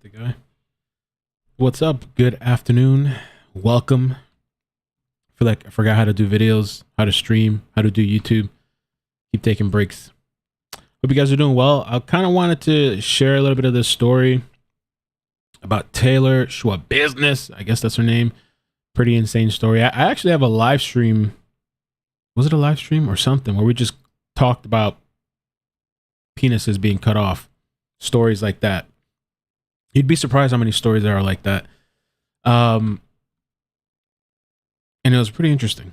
the guy. What's up? Good afternoon. Welcome. I feel like I forgot how to do videos, how to stream, how to do YouTube. Keep taking breaks. Hope you guys are doing well. I kind of wanted to share a little bit of this story about Taylor Schabusiness. I guess that's her name. Pretty insane story. I actually have a live stream. Was it a live stream or something where we just talked about penises being cut off? Stories like that. You'd be surprised how many stories there are like that. And it was pretty interesting.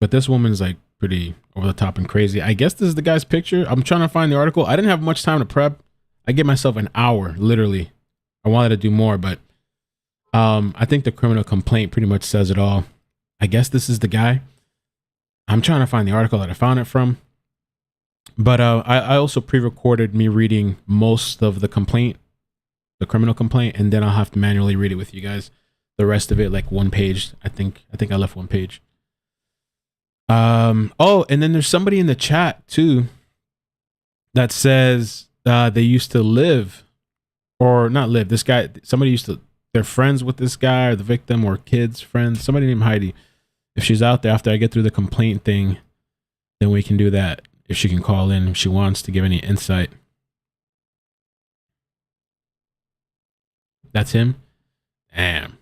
But this woman's like pretty over the top and crazy. I guess this is the guy's picture. I'm trying to find the article. I didn't have much time to prep. I gave myself an hour, literally. I wanted to do more, but I think the criminal complaint pretty much says it all. I guess this is the guy. I'm trying to find the article that I found it from. But I also pre-recorded me reading most of the complaint, the criminal complaint, and then I'll have to manually read it with you guys. The rest of it, like one page. I think I left one page. Oh, and then there's somebody in the chat too that says they used to live, or not live. This guy, somebody used to, they're friends with this guy or the victim or kids, friends. Somebody named Heidi. If she's out there after I get through the complaint thing, then we can do that. If she can call in if she wants to give any insight. That's him. Damn.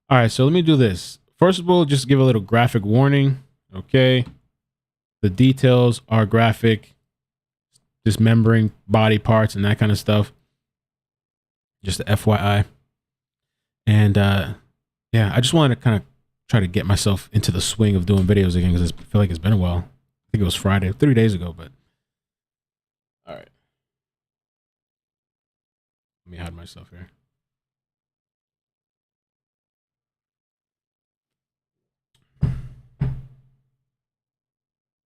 All right, so let me do this. First of all, just give a little graphic warning. Okay. The details are graphic, dismembering body parts and that kind of stuff. Just a FYI. And yeah, I just wanted to kind of try to get myself into the swing of doing videos again because I feel like it's been a while. I think it was Friday, 3 days ago, but all right. Let me hide myself here.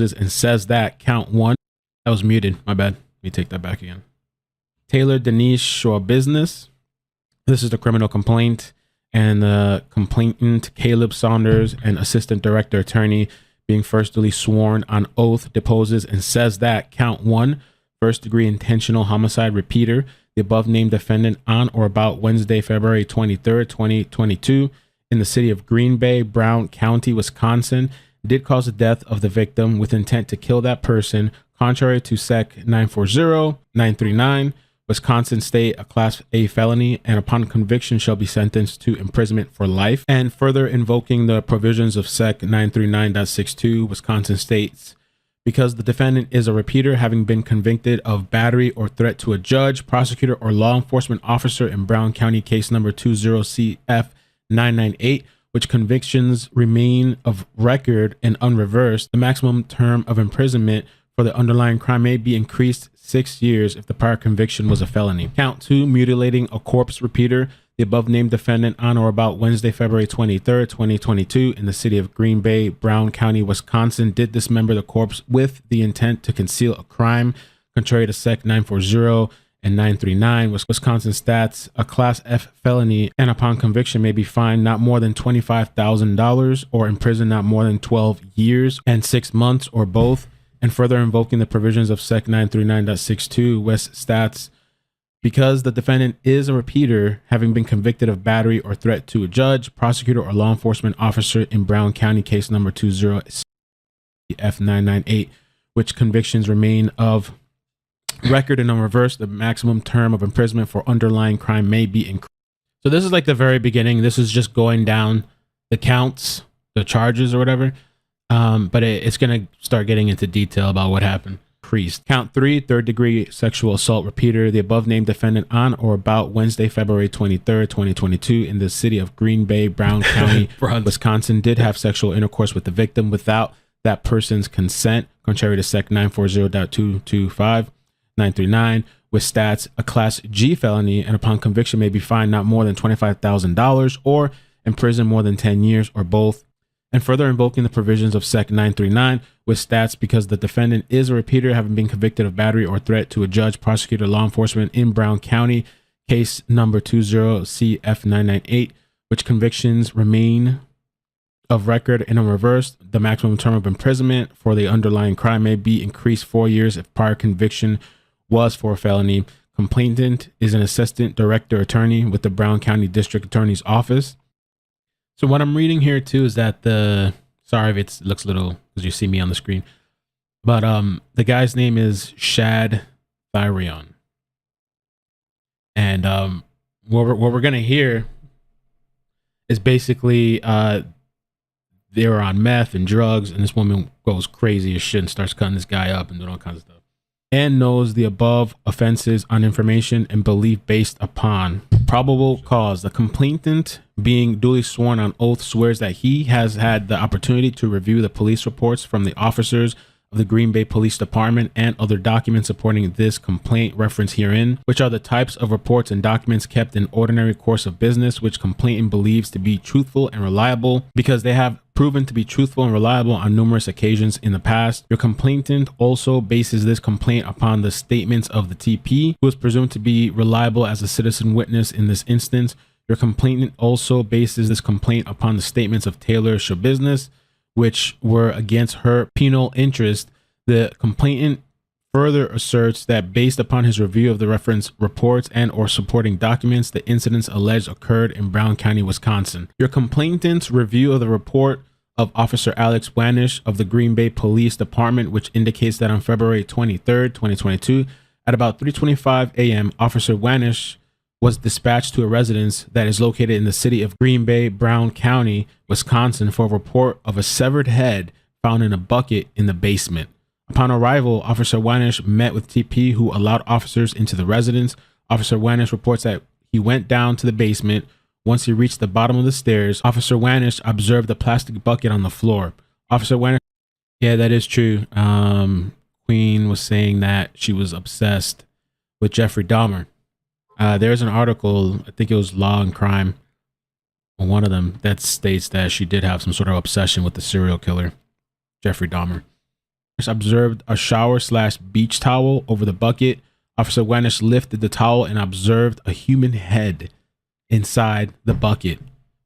And says that count one. That was muted. My bad. Let me take that back again. Taylor Denise Schabusiness. This is the criminal complaint. And the complainant, Caleb Saunders, and assistant director attorney being firstly sworn on oath, deposes and says that count one, first degree intentional homicide repeater, the above named defendant on or about Wednesday, February 23rd, 2022, in the city of Green Bay, Brown County, Wisconsin, did cause the death of the victim with intent to kill that person, contrary to Sec 940-939, Wisconsin State, a Class A felony, and upon conviction shall be sentenced to imprisonment for life. And further invoking the provisions of Sec 939.62, Wisconsin states, because the defendant is a repeater having been convicted of battery or threat to a judge, prosecutor, or law enforcement officer in Brown County case number 20CF998, which convictions remain of record and unreversed, the maximum term of imprisonment for the underlying crime may be increased 6 years if the prior conviction was a felony. Count two, mutilating a corpse repeater. The above named defendant on or about Wednesday, February 23rd, 2022, in the city of Green Bay, Brown County, Wisconsin, did dismember the corpse with the intent to conceal a crime, contrary to Sec 940 and 939, Wisconsin stats, a Class F felony, and upon conviction may be fined not more than $25,000 or imprisoned not more than 12 years and 6 months or both. And further invoking the provisions of Sec 939.62 West Stats, because the defendant is a repeater, having been convicted of battery or threat to a judge, prosecutor, or law enforcement officer in Brown County, case number 20CF998, which convictions remain of record and unreversed, the maximum term of imprisonment for underlying crime may be increased. So this is like the very beginning. This is just going down the counts, the charges or whatever. But it's going to start getting into detail about what happened. Increased. Count three, third degree sexual assault repeater. The above named defendant on or about Wednesday, February 23rd, 2022, in the city of Green Bay, Brown County, Wisconsin, did have sexual intercourse with the victim without that person's consent, contrary to Sec 940.225, 939, with stats, a Class G felony, and upon conviction may be fined not more than $25,000 or imprisoned more than 10 years or both. And further invoking the provisions of Sec 939 with stats, because the defendant is a repeater having been convicted of battery or threat to a judge, prosecutor, law enforcement in Brown County, case number 20CF998, which convictions remain of record and unreversed. The maximum term of imprisonment for the underlying crime may be increased 4 years if prior conviction was for a felony, complainant is an assistant director attorney with the Brown County District Attorney's Office. So what I'm reading here too is that sorry if it looks a little because you see me on the screen, but the guy's name is Shad Thyrion. And what we're gonna hear is basically they were on meth and drugs, and this woman goes crazy as shit and starts cutting this guy up and doing all kinds of stuff. And knows the above offenses on information and belief based upon probable cause. The complainant, being duly sworn on oath, swears that he has had the opportunity to review the police reports from the officers of the Green Bay Police Department and other documents supporting this complaint referenced herein, which are the types of reports and documents kept in ordinary course of business, which complainant believes to be truthful and reliable because they have proven to be truthful and reliable on numerous occasions in the past. Your complainant also bases this complaint upon the statements of the TP, who is presumed to be reliable as a citizen witness in this instance. Your complainant also bases this complaint upon the statements of Taylor Schabusiness, which were against her penal interest. The complainant further asserts that based upon his review of the reference reports and or supporting documents, the incidents alleged occurred in Brown County, Wisconsin. Your complainant's review of the report of Officer Alex Wanish of the Green Bay Police Department, which indicates that on February 23rd, 2022, at about 3:25 a.m., Officer Wanish was dispatched to a residence that is located in the city of Green Bay, Brown County, Wisconsin, for a report of a severed head found in a bucket in the basement. Upon arrival, Officer Wanish met with TP, who allowed officers into the residence. Officer Wanish reports that he went down to the basement. Once he reached the bottom of the stairs, Officer Wanish observed a plastic bucket on the floor. Officer Wanish, yeah, that is true. Queen was saying that she was obsessed with Jeffrey Dahmer. There's an article, I think it was Law and Crime, on one of them, that states that she did have some sort of obsession with the serial killer, Jeffrey Dahmer. Observed a shower/beach towel over the bucket. Officer Wanish lifted the towel and observed a human head inside the bucket.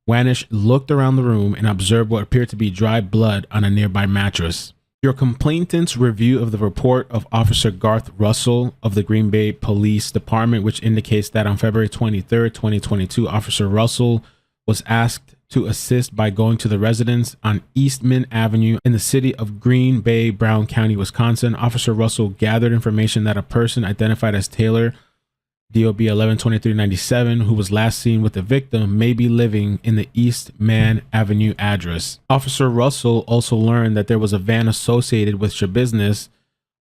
Wanish looked around the room and observed what appeared to be dry blood on a nearby mattress. Your complainant's review of the report of Officer Garth Russell of the Green Bay Police Department, which indicates that on February 23rd, 2022, Officer Russell was asked to assist by going to the residence on Eastman Avenue in the city of Green Bay, Brown County, Wisconsin. Officer Russell gathered information that a person identified as Taylor, DOB 112397, who was last seen with the victim, may be living in the Eastman Avenue address. Officer Russell also learned that there was a van associated with Schabusiness.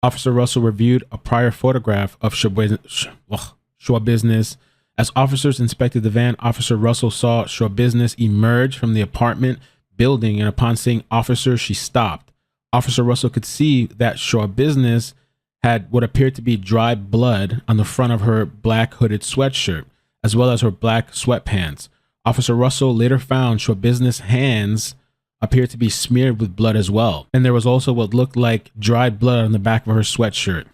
Officer Russell reviewed a prior photograph of Schabusiness. As officers inspected the van, Officer Russell saw Schabusiness emerge from the apartment building, and upon seeing officers, she stopped. Officer Russell could see that Schabusiness had what appeared to be dry blood on the front of her black hooded sweatshirt, as well as her black sweatpants. Officer Russell later found Schabusiness' hands appeared to be smeared with blood as well, and there was also what looked like dried blood on the back of her sweatshirt.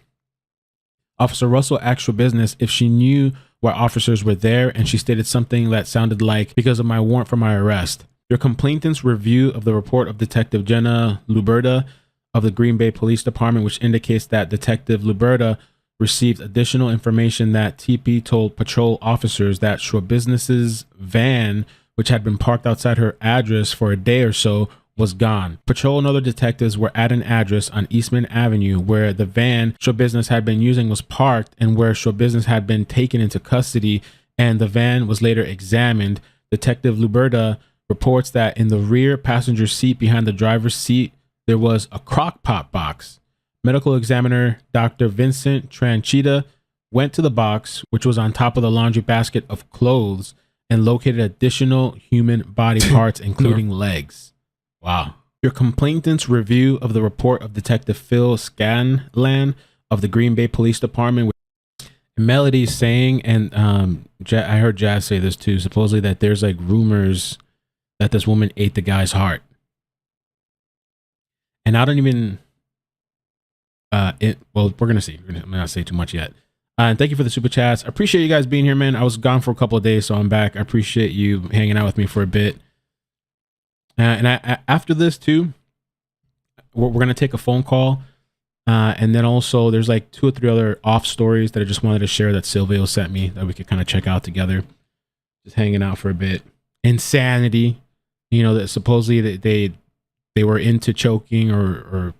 Officer Russell asked Schabusiness if she knew why officers were there, and she stated something that sounded like, "Because of my warrant for my arrest." Your complainant's review of the report of Detective Jenna Luberta of the Green Bay Police Department, which indicates that Detective Luberta received additional information that TP told patrol officers that Schabusiness's van, which had been parked outside her address for a day or so, was gone. Patrol and other detectives were at an address on Eastman Avenue where the van Schabusiness had been using was parked and where Schabusiness had been taken into custody, and the van was later examined. Detective Luberta reports that in the rear passenger seat behind the driver's seat, there was a crock pot box. Medical examiner Dr. Vincent Tranchita went to the box, which was on top of the laundry basket of clothes, and located additional human body parts, including legs. Wow. Your complainant's review of the report of Detective Phil Scanlan of the Green Bay Police Department. Melody's saying, and I heard Jazz say this too, supposedly that there's like rumors that this woman ate the guy's heart. And I don't even, well, we're going to see. I'm not going to say too much yet. And thank you for the super chats. I appreciate you guys being here, man. I was gone for a couple of days, so I'm back. I appreciate you hanging out with me for a bit. And after this too, we're going to take a phone call. And then also there's like 2 or 3 other off stories that I just wanted to share that Silvio sent me that we could kind of check out together. Just hanging out for a bit. Insanity, you know, that supposedly that they were into choking, or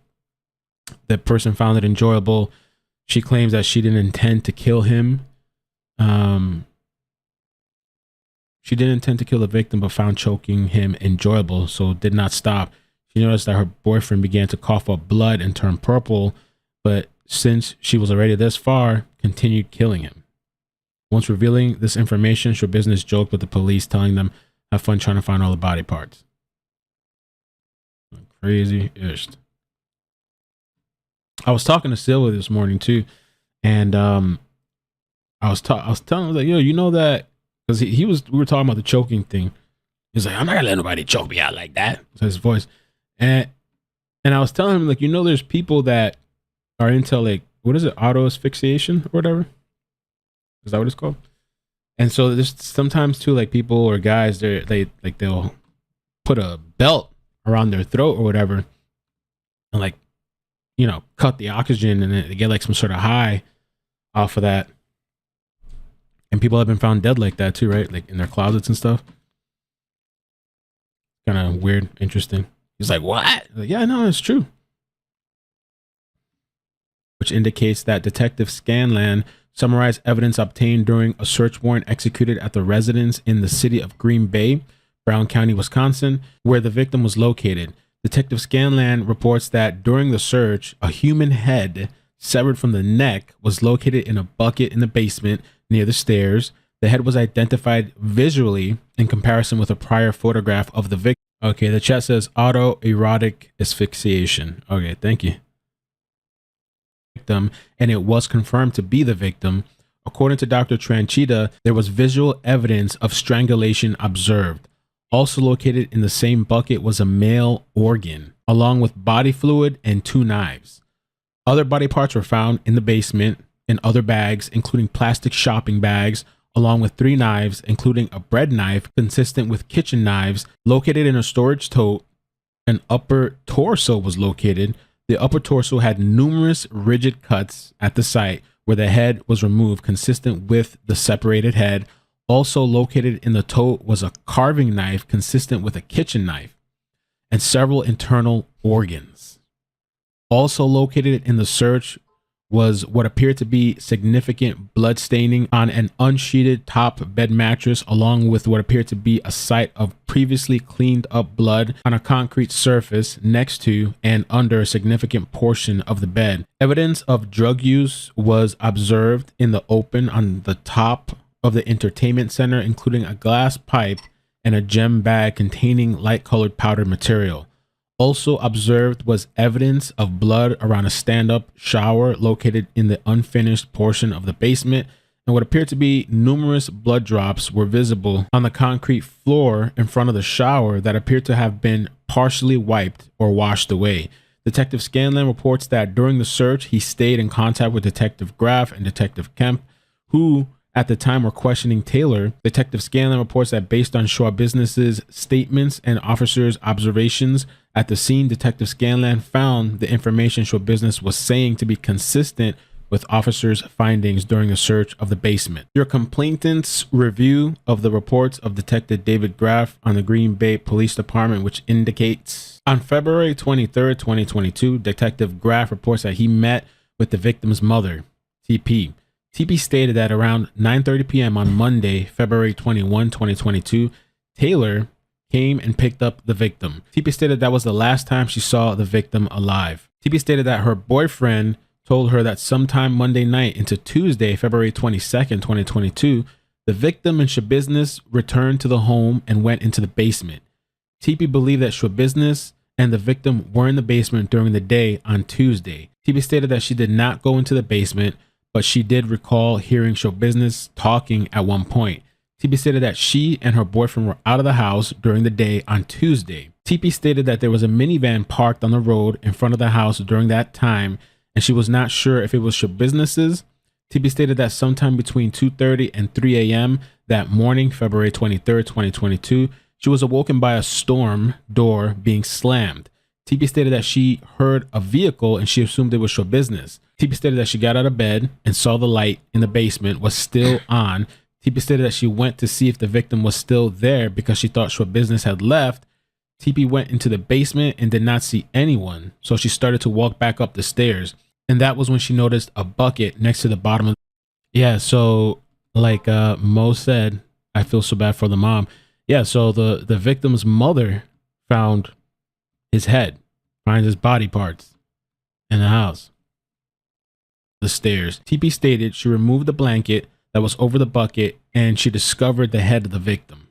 the person found it enjoyable. She claims that she didn't intend to kill him. She didn't intend to kill the victim, but found choking him enjoyable, so did not stop. She noticed that her boyfriend began to cough up blood and turn purple, but since she was already this far, continued killing him. Once revealing this information, Schabusiness joked with the police, telling them, "Have fun trying to find all the body parts." Crazy-ish. I was talking to Silva this morning too, and I was telling him, like, yo, you know that, because we were talking about the choking thing. He's like, "I'm not gonna let nobody choke me out like that." So his voice, and I was telling him, like, you know, there's people that are into, like, what is it, auto asphyxiation or whatever? Is that what it's called? And so there's sometimes too, like, people or guys, they'll put a belt around their throat or whatever, and, like, you know, cut the oxygen, and they get like some sort of high off of that. And people have been found dead like that too, right? Like in their closets and stuff. Kind of weird, interesting. He's like, "What?" Like, yeah, no, it's true. Which indicates that Detective Scanlan summarized evidence obtained during a search warrant executed at the residence in the city of Green Bay, Brown County, Wisconsin, where the victim was located. Detective Scanlan reports that during the search, a human head severed from the neck was located in a bucket in the basement near the stairs. The head was identified visually in comparison with a prior photograph of the victim. Okay, the chat says autoerotic asphyxiation. Okay, thank you. Victim, and it was confirmed to be the victim. According to Dr. Tranchita, there was visual evidence of strangulation observed. Also located in the same bucket was a male organ, along with body fluid and 2 knives. Other body parts were found in the basement in other bags, including plastic shopping bags, along with 3 knives, including a bread knife consistent with kitchen knives, located in a storage tote. An upper torso was located. The upper torso had numerous rigid cuts at the site where the head was removed, consistent with the separated head. Also located in the tote was a carving knife consistent with a kitchen knife, and several internal organs. Also located in the search was what appeared to be significant blood staining on an unsheeted top bed mattress, along with what appeared to be a site of previously cleaned up blood on a concrete surface next to and under a significant portion of the bed. Evidence of drug use was observed in the open on the top of the entertainment center, including a glass pipe and a gem bag containing light-colored powdered material. Also observed was evidence of blood around a stand-up shower located in the unfinished portion of the basement, and what appeared to be numerous blood drops were visible on the concrete floor in front of the shower that appeared to have been partially wiped or washed away. Detective Scanlan reports that during the search, he stayed in contact with Detective Graff and Detective Kemp, who at the time were questioning Taylor. Detective Scanlan reports that based on Schabusiness's statements and officers' observations at the scene, Detective Scanlan found the information Schabusiness was saying to be consistent with officers' findings during the search of the basement. Your complainant's review of the reports of Detective David Graff on the Green Bay Police Department, which indicates on February 23rd, 2022, Detective Graff reports that he met with the victim's mother, TP. TP stated that around 9:30 p.m. on Monday, February 21, 2022, Taylor came and picked up the victim. TP stated that was the last time she saw the victim alive. TP stated that her boyfriend told her that sometime Monday night into Tuesday, February 22nd, 2022, the victim and Schabusiness returned to the home and went into the basement. TP believed that Schabusiness and the victim were in the basement during the day on Tuesday. TP stated that she did not go into the basement, but she did recall hearing Schabusiness talking at one point. TP stated that she and her boyfriend were out of the house during the day on Tuesday. TP stated that there was a minivan parked on the road in front of the house during that time, and she was not sure if it was Schabusiness's. TP stated that sometime between 2:30 and 3 a.m. that morning, February 23rd, 2022, she was awoken by a storm door being slammed. TP stated that she heard a vehicle and she assumed it was Schabusiness. TP stated that she got out of bed and saw the light in the basement was still on. TP stated that she went to see if the victim was still there because she thought Schabusiness had left. TP went into the basement and did not see anyone, so she started to walk back up the stairs. And that was when she noticed a bucket next to the bottom of yeah, so like Mo said, I feel so bad for the mom. Yeah, so the victim's mother found his head, finds his body parts in the house. The stairs. TP stated she removed the blanket that was over the bucket and she discovered the head of the victim.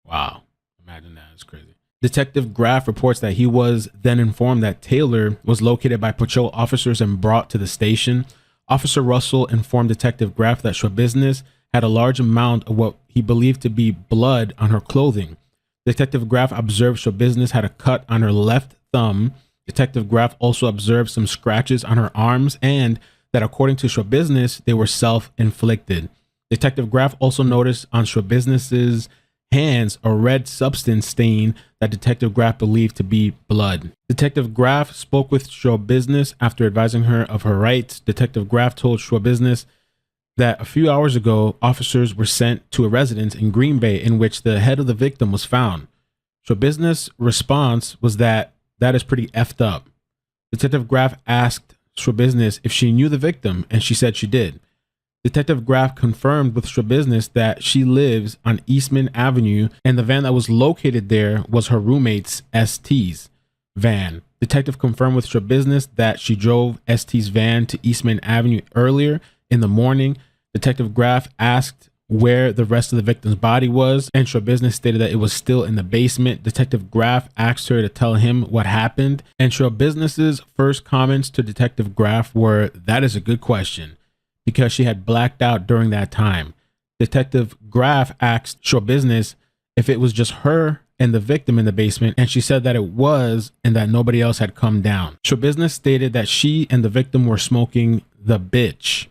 Wow. Imagine that. It's crazy. Detective Graff reports that he was then informed that Taylor was located by patrol officers and brought to the station. Officer Russell informed Detective Graff that Schabusiness had a large amount of what he believed to be blood on her clothing. Detective Graff observed Schabusiness had a cut on her left thumb. Detective Graff also observed some scratches on her arms and that according to Schabusiness, they were self-inflicted. Detective Graff also noticed on Schabusiness's hands a red substance stain that Detective Graff believed to be blood. Detective Graff spoke with Schabusiness after advising her of her rights. Detective Graff told Schabusiness that a few hours ago, officers were sent to a residence in Green Bay in which the head of the victim was found. Schabusiness' response was that is pretty effed up. Detective Graff asked Schabusiness if she knew the victim, and she said she did. Detective Graff confirmed with Schabusiness that she lives on Eastman Avenue, and the van that was located there was her roommate's ST's van. Detective confirmed with Schabusiness that she drove ST's van to Eastman Avenue earlier in the morning. Detective Graff asked where the rest of the victim's body was, and Schabusiness stated that it was still in the basement. Detective Graff asked her to tell him what happened, and Schabusiness's first comments to Detective Graff were, "That is a good question," because she had blacked out during that time. Detective Graff asked Schabusiness if it was just her and the victim in the basement, and she said that it was and that nobody else had come down. Schabusiness stated that she and the victim were smoking the bitch,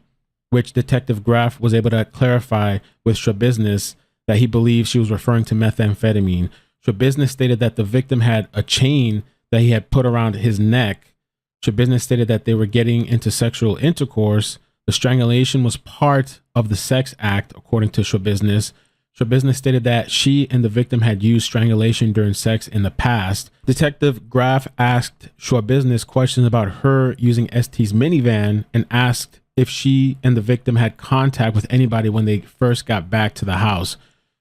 which Detective Graff was able to clarify with Schabusiness that he believed she was referring to methamphetamine. Schabusiness stated that the victim had a chain that he had put around his neck. Schabusiness stated that they were getting into sexual intercourse. The strangulation was part of the sex act, according to Schabusiness. Schabusiness stated that she and the victim had used strangulation during sex in the past. Detective Graff asked Schabusiness questions about her using ST's minivan and asked if she and the victim had contact with anybody when they first got back to the house.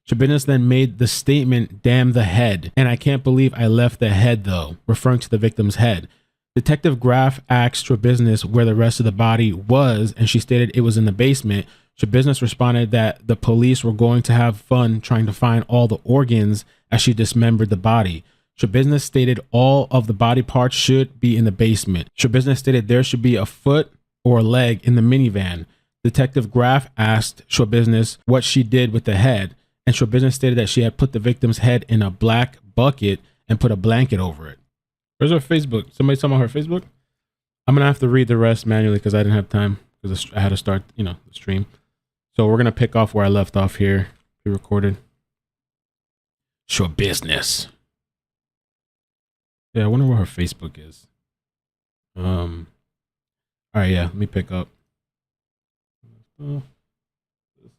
Schabusiness then made the statement, "Damn the head, and I can't believe I left the head though," referring to the victim's head. Detective Graff asked Schabusiness where the rest of the body was, and she stated it was in the basement. Schabusiness responded that the police were going to have fun trying to find all the organs as she dismembered the body. Schabusiness stated all of the body parts should be in the basement. Schabusiness stated there should be a foot or a leg in the minivan. Detective Graff asked Schabusiness what she did with the head, and Schabusiness stated that she had put the victim's head in a black bucket and put a blanket over it. Where's her Facebook? Somebody talking about her Facebook? I'm going to have to read the rest manually because I didn't have time because I had to start, the stream. So we're going to pick off where I left off here. Pre-recorded. Schabusiness. Yeah, I wonder where her Facebook is. All right, yeah, let me pick up. This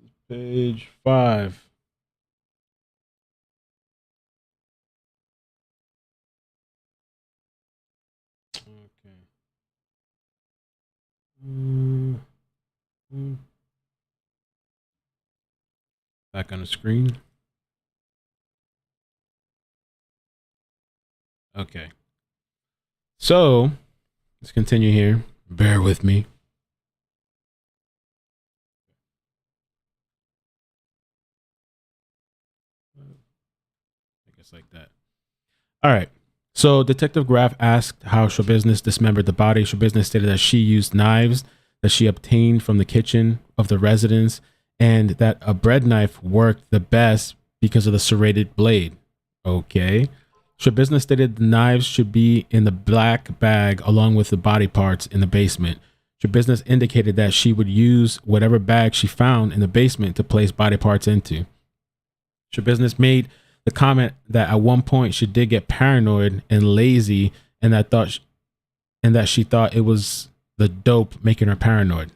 is page 5. Okay. Back on the screen. Okay. So, let's continue here. Bear with me. I guess like that. All right. So Detective Graff asked how Schabusiness dismembered the body. Schabusiness stated that she used knives that she obtained from the kitchen of the residence and that a bread knife worked the best because of the serrated blade. Okay. Schabusiness stated the knives should be in the black bag along with the body parts in the basement. Schabusiness indicated that she would use whatever bag she found in the basement to place body parts into. Schabusiness made the comment that at one point she did get paranoid and lazy and that she thought it was the dope making her paranoid.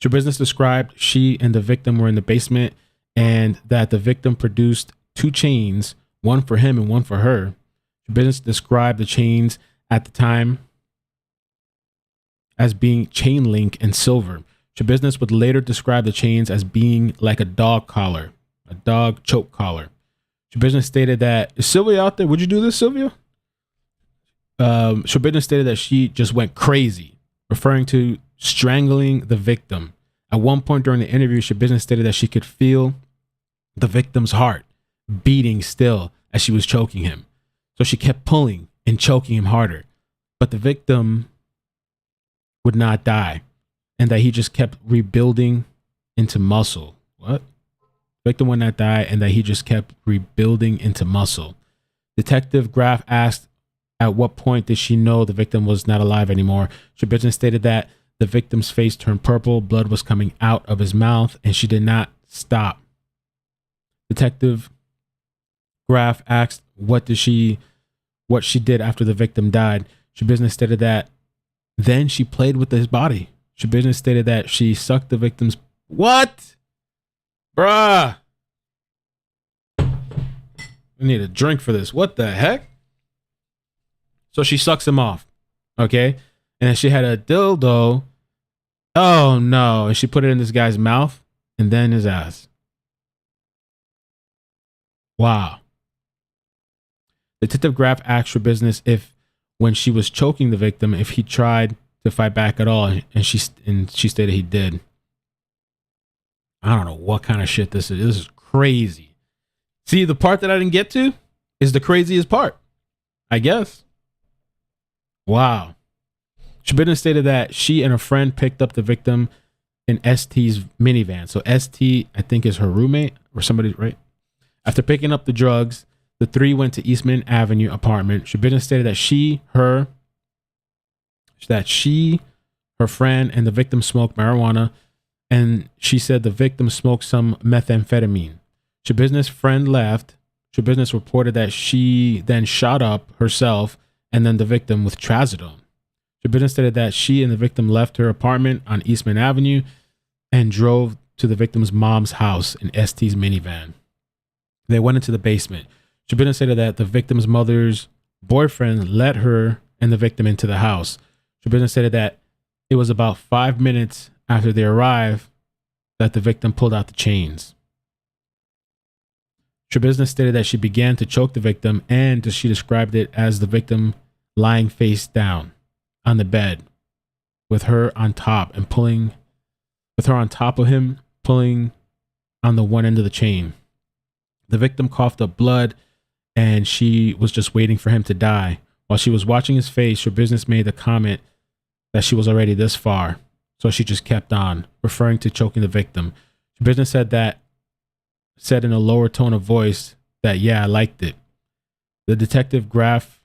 Schabusiness described she and the victim were in the basement and that the victim produced 2 chains, one for him and one for her. Schabusiness described the chains at the time as being chain link and silver. Schabusiness would later describe the chains as being like a dog collar, a dog choke collar. Schabusiness stated that, is Sylvia out there? Would you do this, Sylvia? Schabusiness stated that she just went crazy, referring to strangling the victim. At one point during the interview, Schabusiness stated that she could feel the victim's heart beating still as she was choking him. So she kept pulling and choking him harder. But the victim would not die, and that he just kept rebuilding into muscle. What? The victim would not die, and that he just kept rebuilding into muscle. Detective Graff asked at what point did she know the victim was not alive anymore. Schabusiness stated that the victim's face turned purple, blood was coming out of his mouth, and she did not stop. Detective Graff asked what she did after the victim died. Schabusiness stated that then she played with his body. Schabusiness stated that she sucked the victim's... What? Bruh. I need a drink for this. What the heck? So she sucks him off. Okay? And she had a dildo. Oh no. And she put it in this guy's mouth and then his ass. Wow. Detective Graff asked Schabusiness if, when she was choking the victim, if he tried to fight back at all, and she stated he did. I don't know what kind of shit this is. This is crazy. See, the part that I didn't get to is the craziest part, I guess. Wow. Schabusiness stated that she and a friend picked up the victim in ST's minivan. So ST, I think, is her roommate or somebody, right? After picking up the drugs, the 3 went to Eastman Avenue apartment. Schabusiness stated that her friend, and the victim smoked marijuana, and she said the victim smoked some methamphetamine. Schabusiness' friend left. Schabusiness reported that she then shot up herself and then the victim with trazodone. Schabusiness stated that she and the victim left her apartment on Eastman Avenue and drove to the victim's mom's house in ST's minivan. They went into the basement. Schabusiness stated that the victim's mother's boyfriend led her and the victim into the house. Schabusiness stated that it was about 5 minutes after they arrived that the victim pulled out the chains. Schabusiness stated that she began to choke the victim, and she described it as the victim lying face down on the bed with her on top and pulling with her on top of him, pulling on the one end of the chain. The victim coughed up blood, and she was just waiting for him to die. While she was watching his face, Schabusiness made the comment that she was already this far, so she just kept on, referring to choking the victim. Schabusiness said in a lower tone of voice that, yeah, I liked it. Detective Graff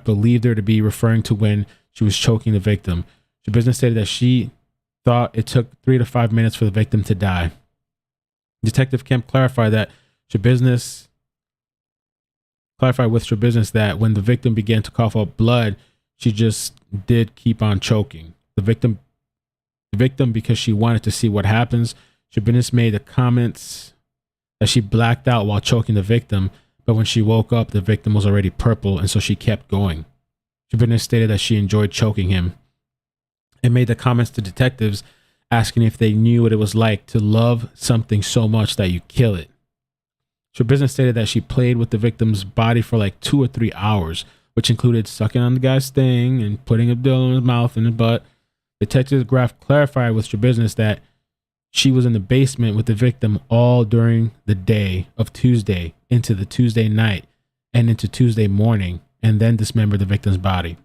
believed her to be referring to when she was choking the victim. Schabusiness stated that she thought it took 3 to 5 minutes for the victim to die. Detective Kemp clarified with Schabusiness that when the victim began to cough up blood, she just did keep on choking the victim, because she wanted to see what happens. Schabusiness made the comments that she blacked out while choking the victim, but when she woke up, the victim was already purple, and so she kept going. Schabusiness stated that she enjoyed choking him and made the comments to detectives asking if they knew what it was like to love something so much that you kill it. Schabusiness stated that she played with the victim's body for like 2 or 3 hours, which included sucking on the guy's thing and putting a dildo in his mouth and his butt. Detective Graff clarified with Schabusiness that she was in the basement with the victim all during the day of Tuesday into the Tuesday night and into Tuesday morning, and then dismembered the victim's body.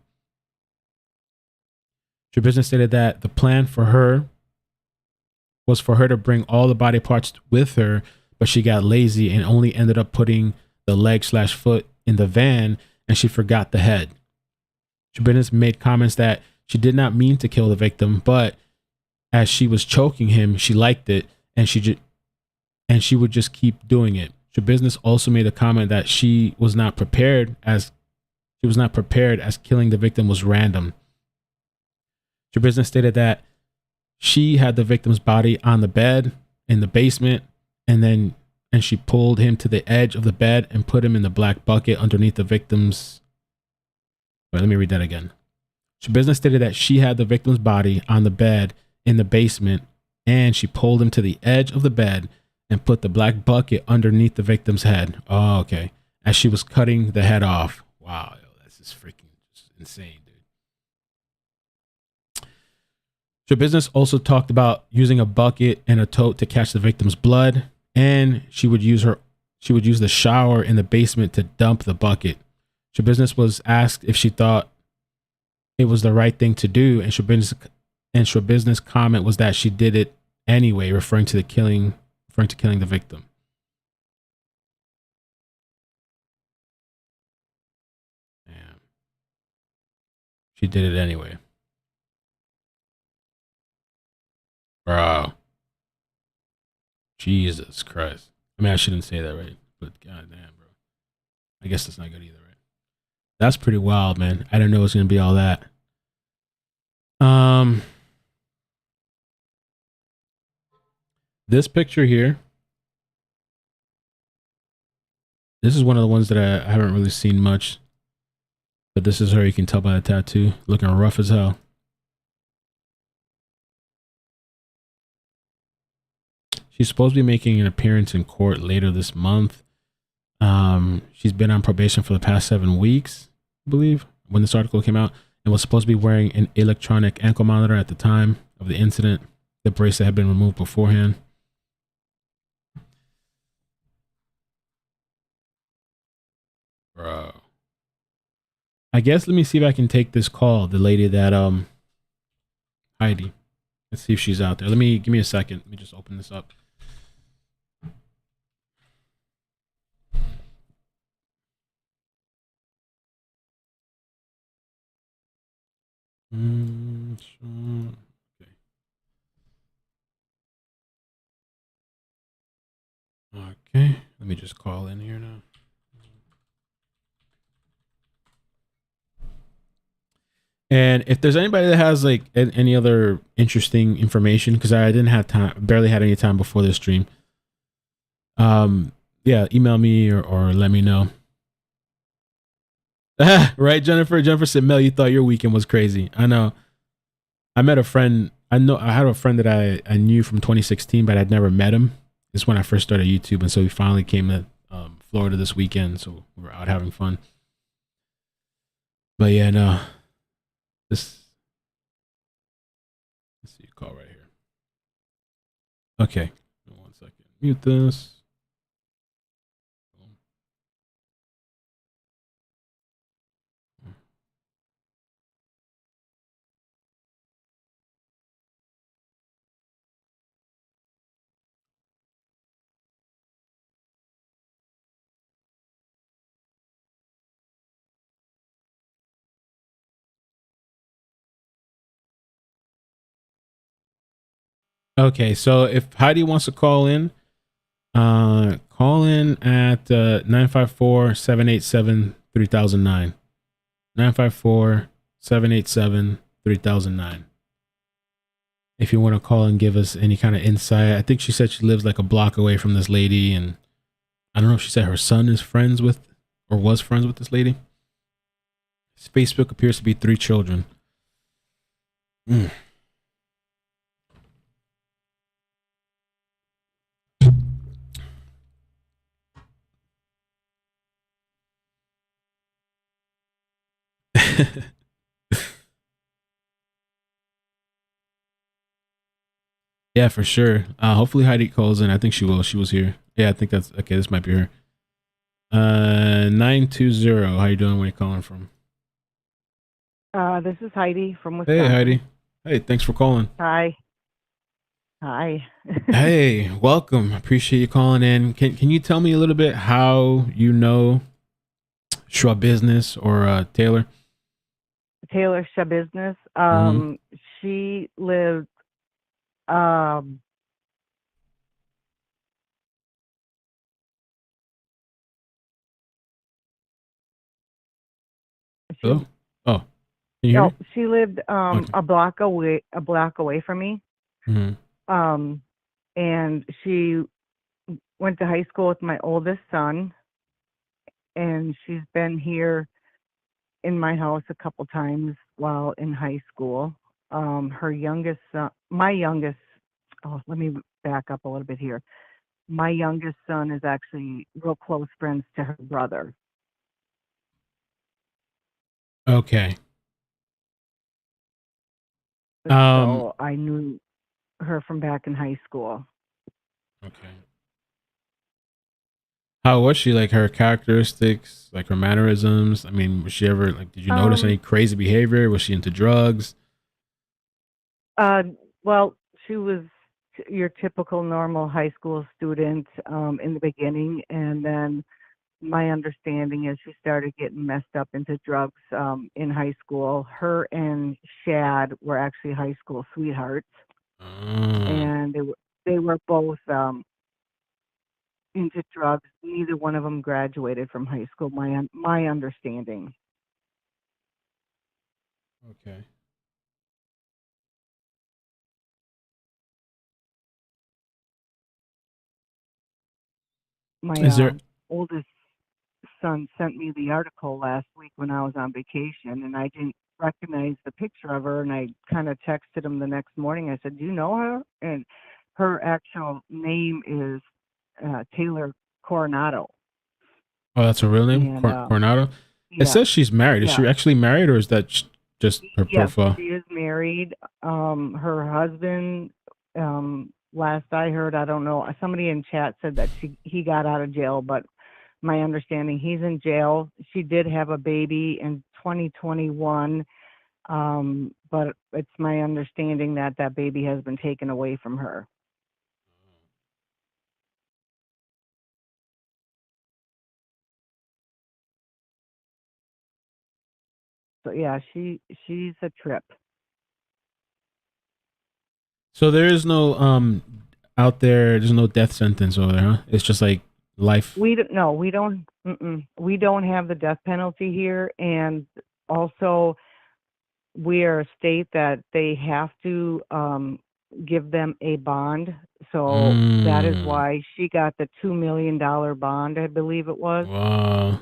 Schabusiness stated that the plan for her was for her to bring all the body parts with her, but she got lazy and only ended up putting the leg/foot in the van, and she forgot the head. Schabusiness made comments that she did not mean to kill the victim, but as she was choking him, she liked it, and she would just keep doing it. Schabusiness also made a comment that she was not prepared as killing the victim was random. Schabusiness stated that she had the victim's body on the bed in the basement, and she pulled him to the edge of the bed and put him in the black bucket underneath the victim's. Wait, let me read that again. Schabusiness stated that she had the victim's body on the bed in the basement, and she pulled him to the edge of the bed and put the black bucket underneath the victim's head. Oh, okay. As she was cutting the head off. Wow, yo, that's just freaking insane, dude. Schabusiness also talked about using a bucket and a tote to catch the victim's blood, and she would use the shower in the basement to dump the bucket. Schabusiness was asked if she thought it was the right thing to do, and Schabusiness' comment was that she did it anyway, referring to killing the victim. Damn. She did it anyway. Bro. Jesus Christ. I mean, I shouldn't say that, right? But goddamn, bro. I guess that's not good either, right? That's pretty wild, man. I didn't know it was gonna be all that. This picture here. This is one of the ones that I haven't really seen much. But this is her. You can tell by the tattoo. Looking rough as hell. She's supposed to be making an appearance in court later this month. She's been on probation for the past 7 weeks, I believe, when this article came out, and was supposed to be wearing an electronic ankle monitor at the time of the incident. The bracelet had been removed beforehand. Bro. I guess let me see if I can take this call. The lady that Heidi. Let's see if she's out there. Give me a second. Let me just open this up. Okay. Okay. Let me just call in here now. And if there's anybody that has like any other interesting information, because I didn't have time, barely had any time before this stream. Yeah, email me or let me know. Right, Jennifer? Jennifer said, Mel, you thought your weekend was crazy. I know. I met a friend. I had a friend that I knew from 2016, but I'd never met him. This is when I first started YouTube. And so we finally came to Florida this weekend. So we were out having fun. But yeah, no. Let's see a call right here. Okay. 1 second. Mute this. Okay, so if Heidi wants to call in at 954-787-3009. 954-787-3009. If you want to call and give us any kind of insight. I think she said she lives like a block away from this lady, and I don't know if she said her son is friends with or was friends with this lady. His Facebook appears to be 3 children. Yeah, for sure. Hopefully Heidi calls in. I think she will. She was here. Yeah, I think that's okay. This might be her. 920. How you doing? Where you calling from? This is Heidi from Wisconsin. Hey, Heidi. Hey, thanks for calling. Hi. Hi. Hey, welcome. Appreciate you calling in. Can you tell me a little bit how you know Schabusiness or Taylor? Taylor Schabusiness. She lived She Hello? Oh, can you hear no, me? she lived Okay. a block away from me. Hmm. Um, and she went to high school with my oldest son, and she's been here in my house a couple times while in high school. Her youngest son, my youngest, oh, let me back up a little bit here. My youngest son is actually real close friends to her brother. Okay. Um. So I knew her from back in high school. Okay. How was she? Like her characteristics, like her mannerisms. I mean, was she ever like? Did you notice any Um, crazy behavior? Was she into drugs? uh, well, she was your typical normal high school student in the beginning, and then my understanding is she started getting messed up into drugs in high school. Her and Shad were actually high school sweethearts, Oh, and they were both into drugs. Neither one of them graduated from high school. My understanding. okay. My Is there? oldest son sent me the article last week when I was on vacation, and I didn't recognize the picture of her, and I kind of texted him the next morning. I said, "Do you know her?" And her actual name is Taylor Coronado, Oh, that's her real name, and Coronado. It yeah, says she's married. Is yeah, she actually married, or is that just her yes, profile? she is married. Her husband, last I heard, I don't know. Somebody in chat said that he got out of jail, but my understanding he's in jail. She did have a baby in 2021, but it's my understanding that that baby has been taken away from her. So yeah, she's a trip. So there is no out there. There's no death sentence over there, huh? It's just like life. We don't no, we don't we don't have the death penalty here, and also we are a state that they have to give them a bond. So that is Mm, why she got the $2 million bond, I believe it was. wow.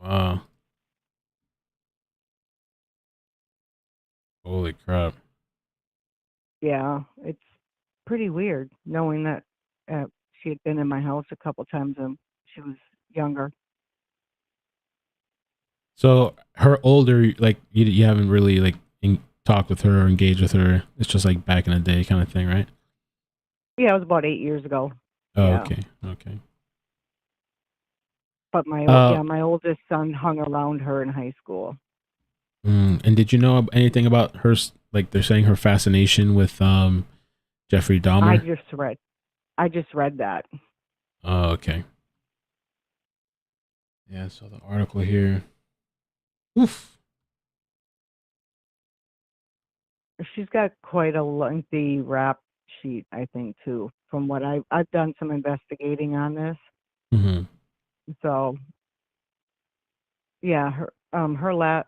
Wow. Holy crap. Yeah, it's pretty weird knowing that uh, she had been in my house a couple times when she was younger. So her older, like you haven't really like talked with her or engaged with her. It's just like back in the day kind of thing, right? Yeah, it was about 8 years ago. Oh, Yeah, okay. Okay. but Uh, my oldest son hung around her in high school. and did you know anything about her? Like they're saying her fascination with Jeffrey I Dahmer. just read I just read that. Oh, okay. Yeah, so the article here. Oof. She's got quite a lengthy rap sheet, I think, too. From what I've done some investigating on this. Hmm. So yeah,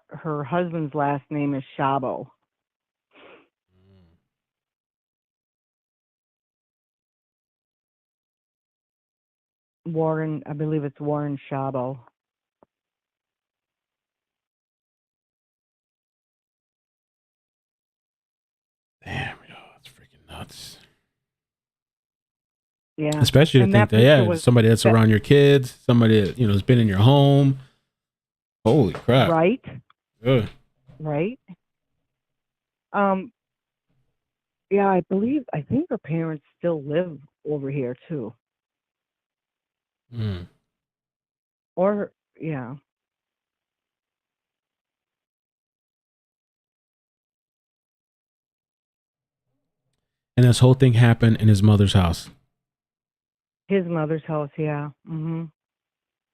her husband's last name is Shabo. Warren, I believe it's Warren Shabo. Damn, yo, that's freaking nuts. Yeah, Especially to and think that that picture yeah, was somebody that's that around your kids, somebody that, has been in your home. Holy crap. right, Ugh. right. Um, yeah, I think her parents still live over here too, Mm. or yeah, And this whole thing happened in his mother's house. his mother's house. Yeah,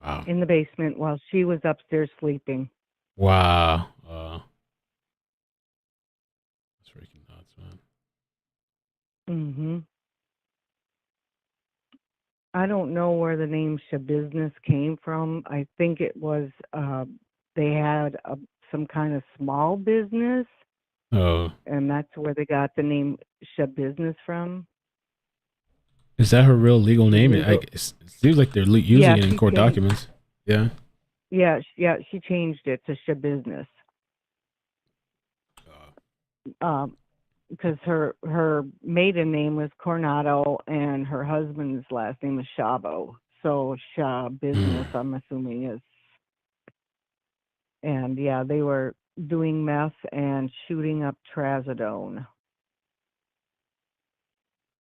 Wow. in the basement while she was upstairs sleeping. Wow. That's freaking nuts, man. hmm I don't know where the name Schabusiness came from. I think it was they had some kind of small business, Oh, and that's where they got the name Schabusiness from. is that her real legal She name? legal. It seems like they're using Yeah, it in she court changed. documents. Yeah. Yeah, she changed it to Schabusiness. Um, because her maiden name was Coronado and her husband's last name is Shabo. So Schabusiness, Hmm. I'm assuming is. And yeah, they were doing meth and shooting up trazodone.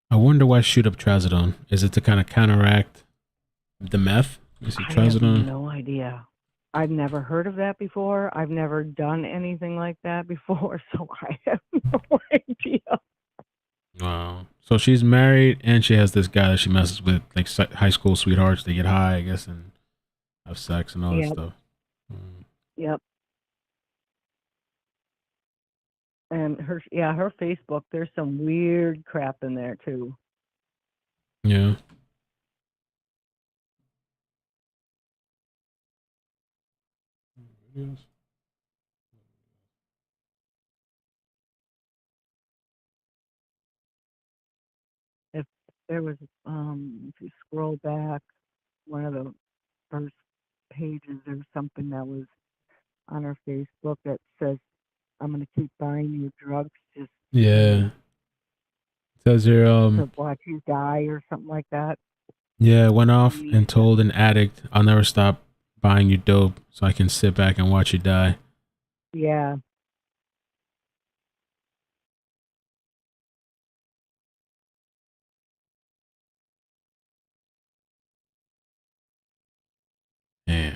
I wonder why shoot up trazodone. Is it to kind of counteract the meth? You see I have trazodone. no idea. I've never heard of that before. I've never done anything like that before, so I have no idea. Wow. So she's married and she has this guy that she messes with, like high school sweethearts. They get high, I guess, and have sex and all that Yep, stuff. Mm. yep. And her Facebook, there's some weird crap in there too. Yeah. Yes. If there was, if you scroll back, one of the first pages, there's something that was on her Facebook that says, "I'm gonna keep buying you drugs just Yeah. to Says here, watch you die," or something like that. yeah, went You off need and to, told an addict, I'll never stop buying you dope so I can sit back and watch you die. yeah, Yeah.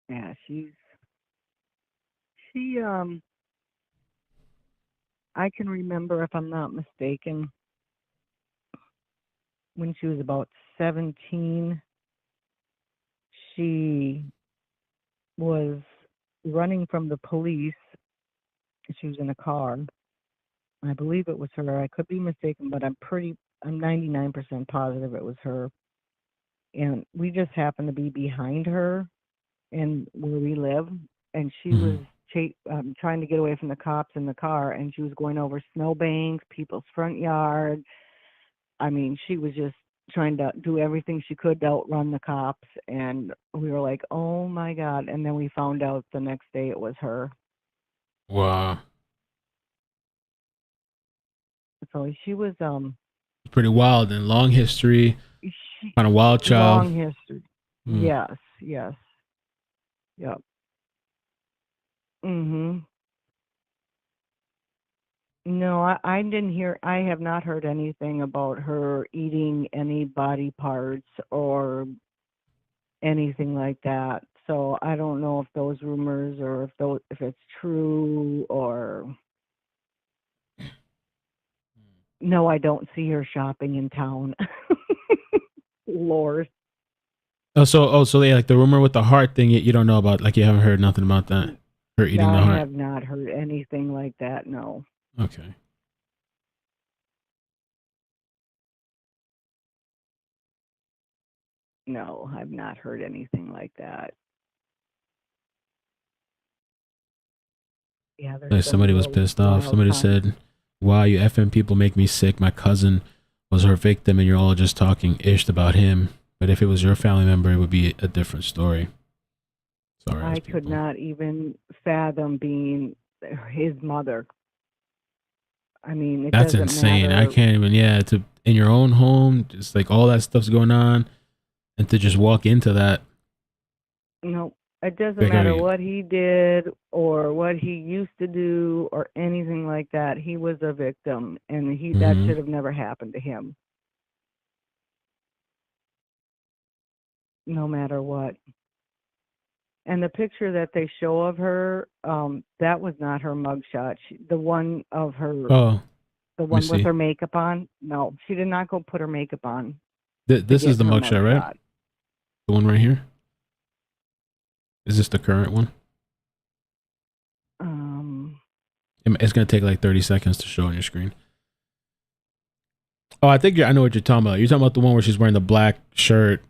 yeah. She. I can remember, if I'm not mistaken, when she was about 17, she was running from the police. She was in a car. I believe it was her. I could be mistaken, but I'm 99% positive it was her. And we just happened to be behind her in where we live. And she was Mhm. trying to get away from the cops in the car, and she was going over snowbanks, people's front yard. I mean, she was just trying to do everything she could to outrun the cops. And we were like, oh my God. And then we found out the next day it was her. Wow. So she was, Pretty wild and long history. she, Kind of wild child. long history. Mm. Yes, yes, yep. Mhm. No, I didn't hear. I have not heard anything about her eating any body parts or anything like that. So I don't know if those rumors, or if it's true, or no, I don't see her shopping in town. Lord. So yeah, like the rumor with the heart thing, you don't know about, like you haven't heard nothing about that. Her eating the I heart. have not heard anything like that. No. Okay. No, I've not heard anything like that. Yeah, there's Like some somebody was real pissed off. wild Somebody times. said, "Wow, you effing people make me sick. My cousin was her victim, and you're all just talking ish about him. But if it was your family member, it would be a different story." Sorry, ass I could people. not even fathom being his mother. I mean, it That's doesn't insane. I matter. can't even. Yeah, to in your own home, just like all that stuff's going on, and to just walk into that. No, it doesn't Like, matter what he did or what he used to do or anything like that. He was a victim, and that mm-hmm. should have never happened to him, no matter what. And the picture that they show of her, that was not her mugshot. The one of her, Oh, let the me one with see. her makeup on. No, she did not go put her makeup on to This is get the her mugshot, right? mugshot. The one right here. Is this the current one? Um, It's gonna take like 30 seconds to show on your screen. Oh, I think I know what you're talking about. You're talking about the one where she's wearing the black shirt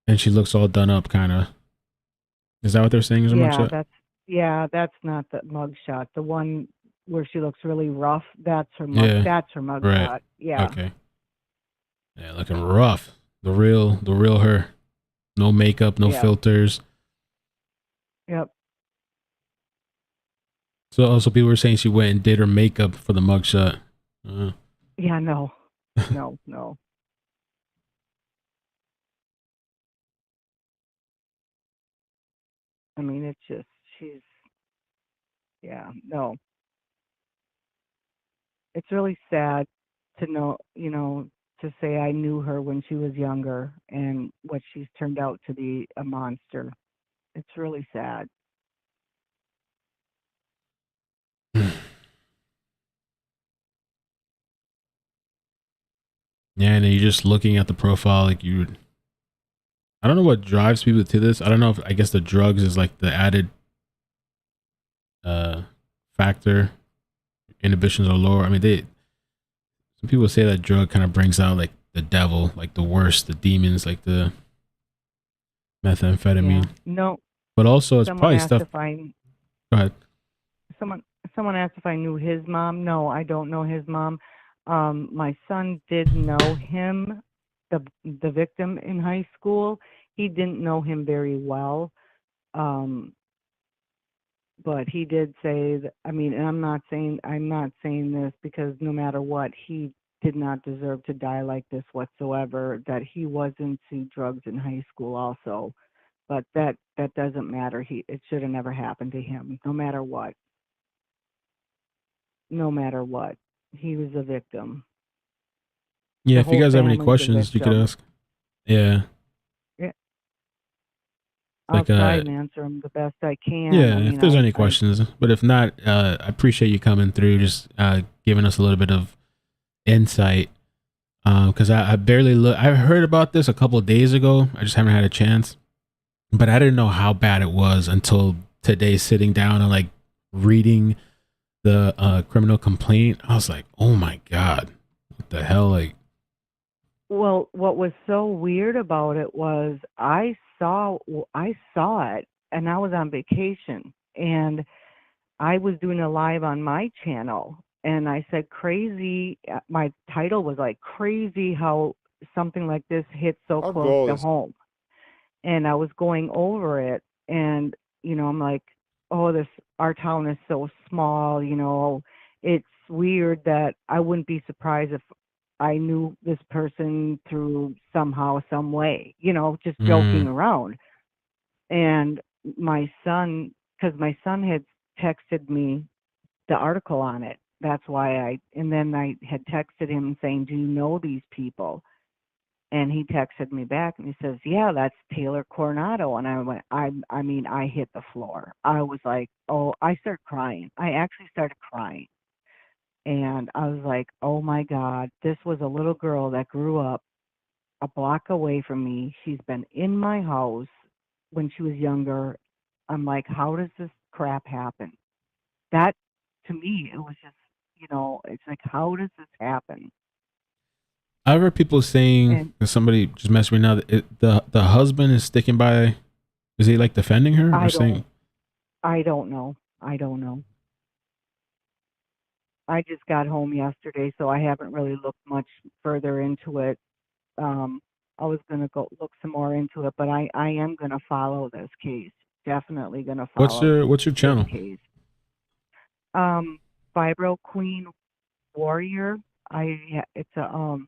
and she looks all done up, kind of. Is that what they're saying is a Yeah, mugshot? that's not the mugshot. The one where she looks really rough, Yeah. that's her Right. mugshot. Yeah. Okay. Yeah, looking rough. The real her. No makeup, no Yep. filters. Yep. So also people were saying she went and did her makeup for the mugshot. Uh, Yeah, no. No, no. I mean, it's just she's yeah, no. It's really sad to know, to say I knew her when she was younger and what she's turned out to be, a monster. It's really sad. yeah, and then you're just looking at the profile like you. I don't know what drives people to this. I don't know if I guess the drugs is like the added uh factor. Inhibitions are lower. I mean, they some people say that drug kind of brings out like the devil, like the worst, the demons, like the Yeah. methamphetamine. No, But also, it's someone probably asked stuff. if I Go ahead. someone someone asked if I knew his mom. No, I don't know his mom. My son did know him, the victim in high school. He didn't know him very well. Um, but he did say that, I mean, and I'm not saying this because no matter what, he did not deserve to die like this whatsoever. That he was into drugs in high school also, but that doesn't matter. It should have never happened to him. No matter what, no matter what, he was a victim. Yeah, The if you whole guys have any family's a questions, you could victim. ask. Yeah, Yeah, I'll like try and answer them the best I can. I yeah, if mean, there's any I questions, but if not, I appreciate you coming through, just giving us a little bit of insight. Because I barely look. I heard about this a couple of days ago. I just haven't had a chance, but I didn't know how bad it was until today, sitting down and like reading the criminal complaint. I was like, oh my god, what the hell? Like, Well, what was so weird about it was I saw it, and I was on vacation, and I was doing a live on my channel, and I said crazy. My title was like crazy how something like this hits so Our close goal to is home, and I was going over it, and I'm like, oh, this our town is so small. It's weird that I wouldn't be surprised if I knew this person through somehow, some way. Just joking mm, around. And my son, because my son had texted me the article on it. That's why and then I had texted him saying, "Do you know these people?" And he texted me back and he says, "Yeah, that's Taylor Coronado." And I went, I mean, I hit the floor. I was like, oh, I started crying. I actually started crying. And I was like, oh my God, this was a little girl that grew up a block away from me. She's been in my house when she was younger. I'm like, how does this crap happen? That, to me, it was just, it's like, how does this happen? I've heard people saying And that somebody just messaged me now that the husband is sticking by. Is he like defending her or I saying? don't, I don't know. I don't know. I just got home yesterday, so I haven't really looked much further into it. Um, I was going to go look some more into it, but I am going to follow this case. Definitely going to follow What's your this channel? case. Um, Fibro Queen Warrior. It's a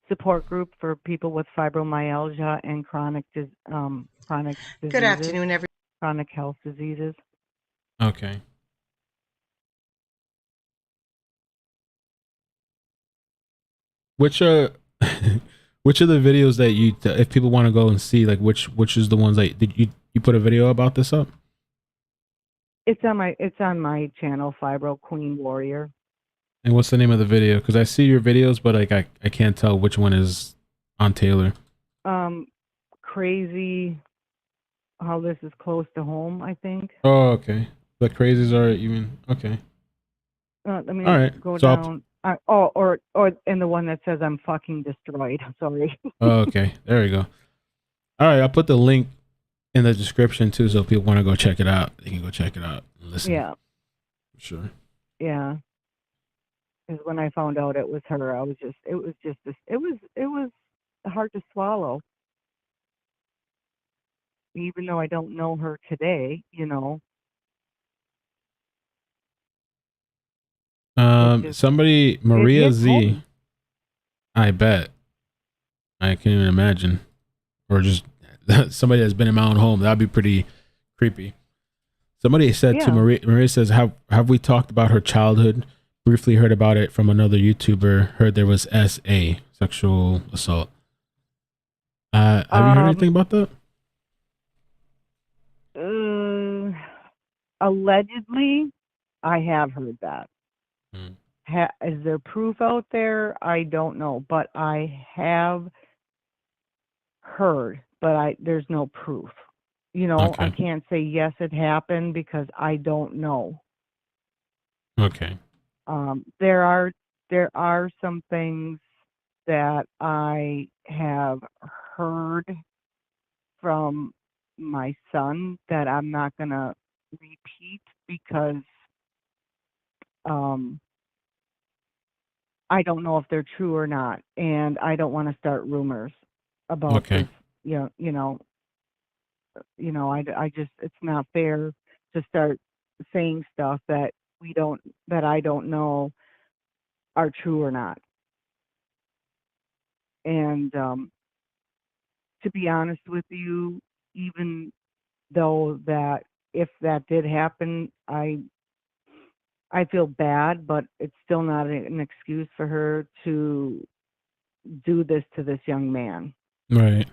support group for people with fibromyalgia and chronic Good diseases, afternoon, everyone. chronic health diseases. Okay. Which which of the videos that if people want to go and see, like which is the ones that did you put a video about this up? It's on my channel, Fibro Queen Warrior. And what's the name of the video? Because I see your videos, but like I can't tell which one is on Taylor. Um, Crazy how this is close to home, I think. Oh, okay. The crazies are even okay. Let All me right. go So down. or and the one that says I'm fucking destroyed. Sorry. Oh, okay, there we go. All right, I'll put the link in the description too, so if people want to go check it out, they can go check it out and listen. Yeah, Sure. yeah. Because when I found out it was her, I was just, it was just this, it was hard to swallow. Even though I don't know her today, it just, Somebody, it Maria hit Z. home. I bet. I can't even imagine, or just somebody that's been in my own home. That'd be pretty creepy. Somebody said to Yeah. Maria. Maria says, "Have we talked about her childhood? Briefly heard about it from another YouTuber. Heard there was SA sexual assault. Have you heard Um. anything about that? Uh, allegedly, I have heard that. Mm. Is there proof out there? I don't know, but I have heard, but there's no proof. I Okay. can't say yes it happened because I don't know. Okay. There are some things that I have heard from my son that I'm not gonna repeat because um I don't know if they're true or not, and I don't want to start rumors about Okay. this. You know, you know, I just it's not fair to start saying stuff that I don't know are true or not. And to be honest with you, even though that if that did happen, I feel bad, but it's still not an excuse for her to do this to this young man. Right.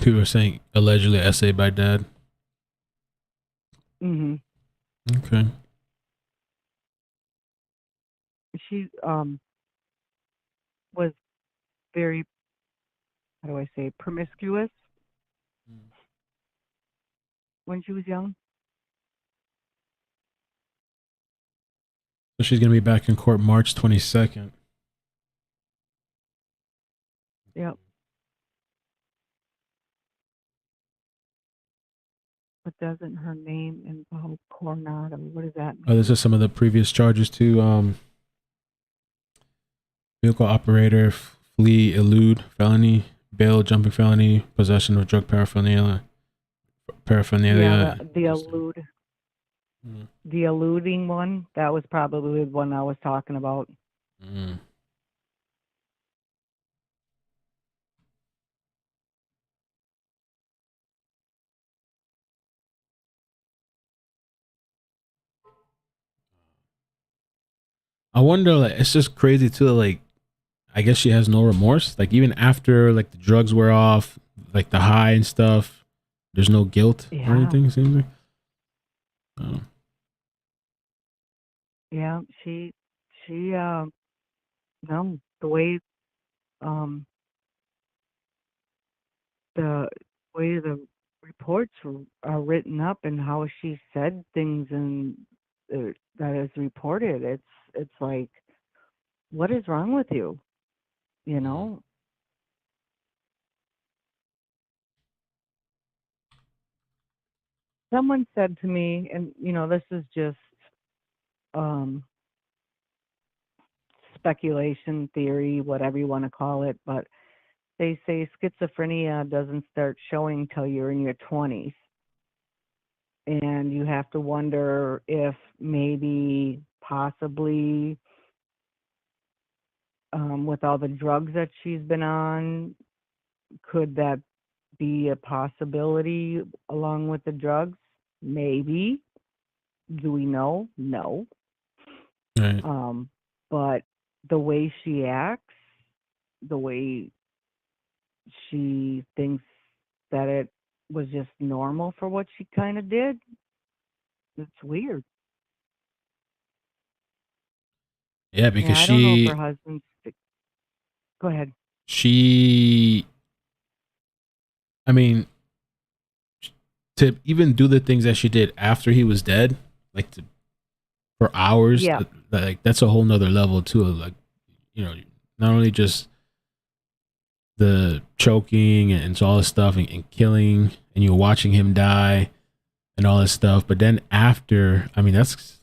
People are saying allegedly essay by dad. Hmm. Okay. She was very, how do I say, promiscuous when she was young. So she's gonna be back in court March 22nd. Yep. But doesn't her name involve Coronado? What does that Oh, this mean? is some of the previous charges too. Vehicle operator, flee, elude, felony, bail jumping felony, possession of drug paraphernalia. Yeah, Paraphernalia. Mm. the eluding one. That was probably the one I was talking about. Mm. I wonder. Like, it's just crazy too. Like, I guess she has no remorse. Like, even after like the drugs wear off, like the high and stuff, there's no guilt or Yeah, anything. It seems like. Oh. yeah. She no, the way um the the reports are written up and how she said things and that is reported, it's like, what is wrong with you? You Mm. know, someone said to me, and this is just um, speculation, theory, whatever you want to call it, but they say schizophrenia doesn't start showing till you're in your 20s. And you have to wonder if maybe, possibly, with all the drugs that she's been on, could that be a possibility along with the drugs? Maybe. Do we know? No. Right. Um, but the way she acts, the way she thinks that it was just normal for what she kind of did, it's weird. Yeah, And because I don't know if her husband's. Go ahead. she. I mean, to even do the things that she did after he was dead, like to for hours. Yeah. Like that's a whole nother level too. Like, not only just the choking and all this stuff and killing, and you're watching him die and all this stuff, but then after, I mean, that's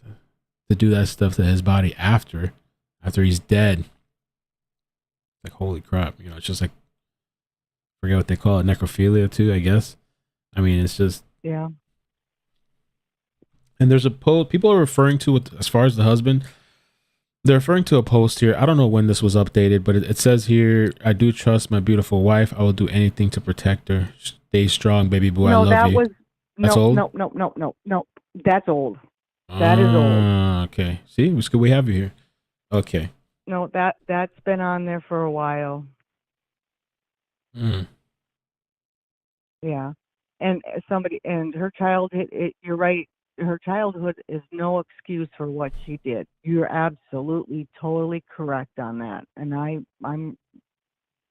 to do that stuff to his body after he's dead. Like holy crap, it's just like, forget what they call it, necrophilia too, I guess. I mean, it's just, Yeah. and there's a post people are referring to it as far as the husband. They're referring to a post here. I don't know when this was updated, but it says here, "I do trust my beautiful wife. I will do anything to protect her. Stay strong, baby boy. I No, love that you." was That's no, old. no, no, no, no, no. That's old. That is old. Okay. See, it's good we have you here. Okay. No, that's been on there for a while. Mm. Yeah. And somebody and her childhood. You're right. Her childhood is no excuse for what she did. You're absolutely, totally correct on that. And I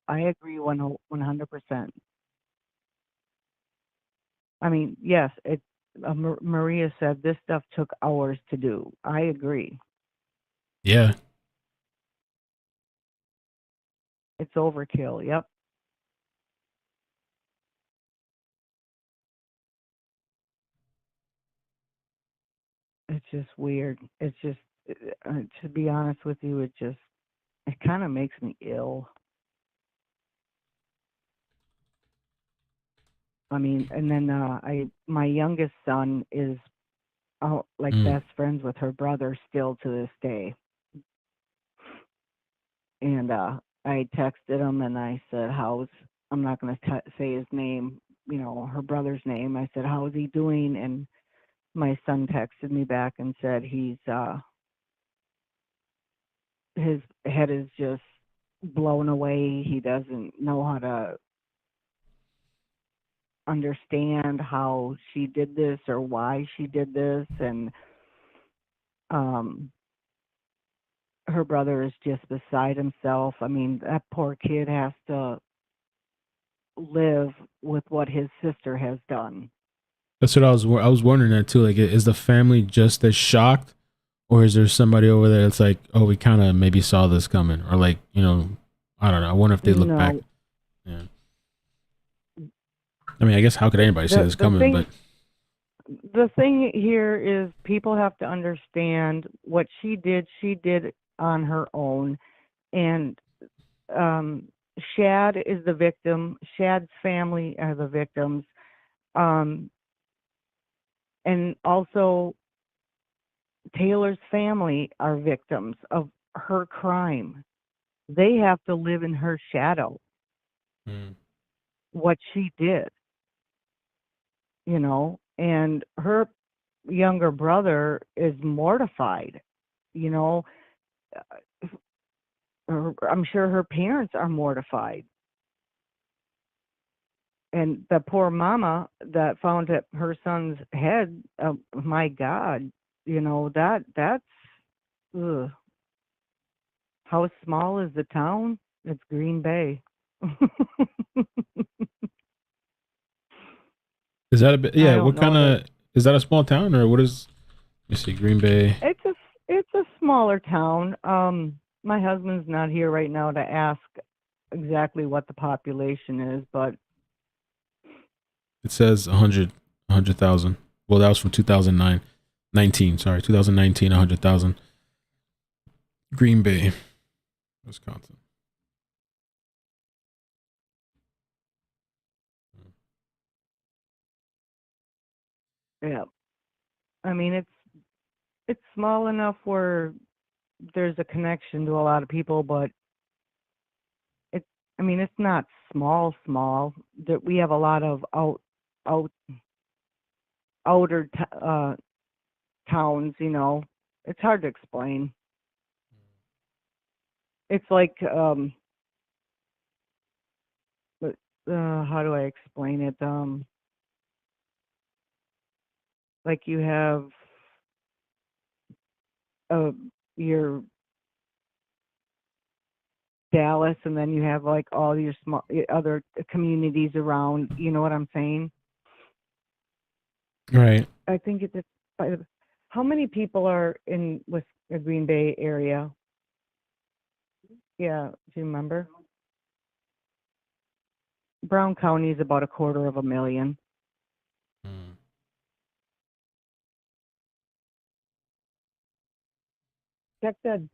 agree 100%. I mean, yes, Maria said this stuff took hours to do. I agree. Yeah. It's overkill. Yep. It's just weird. It's just, to be honest with you, it kind of makes me ill. I mean, and then my youngest son is like Mm. best friends with her brother still to this day. And I texted him and I said, I'm not going to say his name, her brother's name. I said, how's he doing? And my son texted me back and said his head is just blown away. He doesn't know how to understand how she did this or why she did this, and um her brother is just beside himself. I mean, that poor kid has to live with what his sister has done. That's what I was wondering that too. Like, is the family just as shocked, or is there somebody over there that's like, oh, we kind of maybe saw this coming, or like, I don't know. I wonder if they look back. No, Yeah. I mean, I guess how could anybody see the this the coming? thing But the thing here is people have to understand what she did on her own. And um Shad is the victim. Shad's family are the victims. um and also Taylor's family are victims of her crime. They have to live in her shadow, mm. what she did, and her younger brother is mortified, you know. I'm sure her parents are mortified. And the poor mama that found her son's head, my God, that's, ugh. How small is the town? It's Green Bay. Is that a bit? I Yeah. don't What kind know that of is that a small town or what is? Let me see. Green Bay. it's a smaller town. My husband's not here right now to ask exactly what the population is, but It says 100,000. Well, that was from 2009, 19. Sorry, 2019, 100,000. Green Bay, Wisconsin. yeah, I mean it's small enough where there's a connection to a lot of people, but it's I mean it's not small. That we have a lot of out outer towns. It's hard to explain. It's like how do I explain it? Like you have uh your Dallas, and then you have like all your small other communities around. You know what I'm saying? Right. I think it's How many people are in with the Green Bay area? Yeah, do you remember? Brown County is about 250,000. Hmm. Check the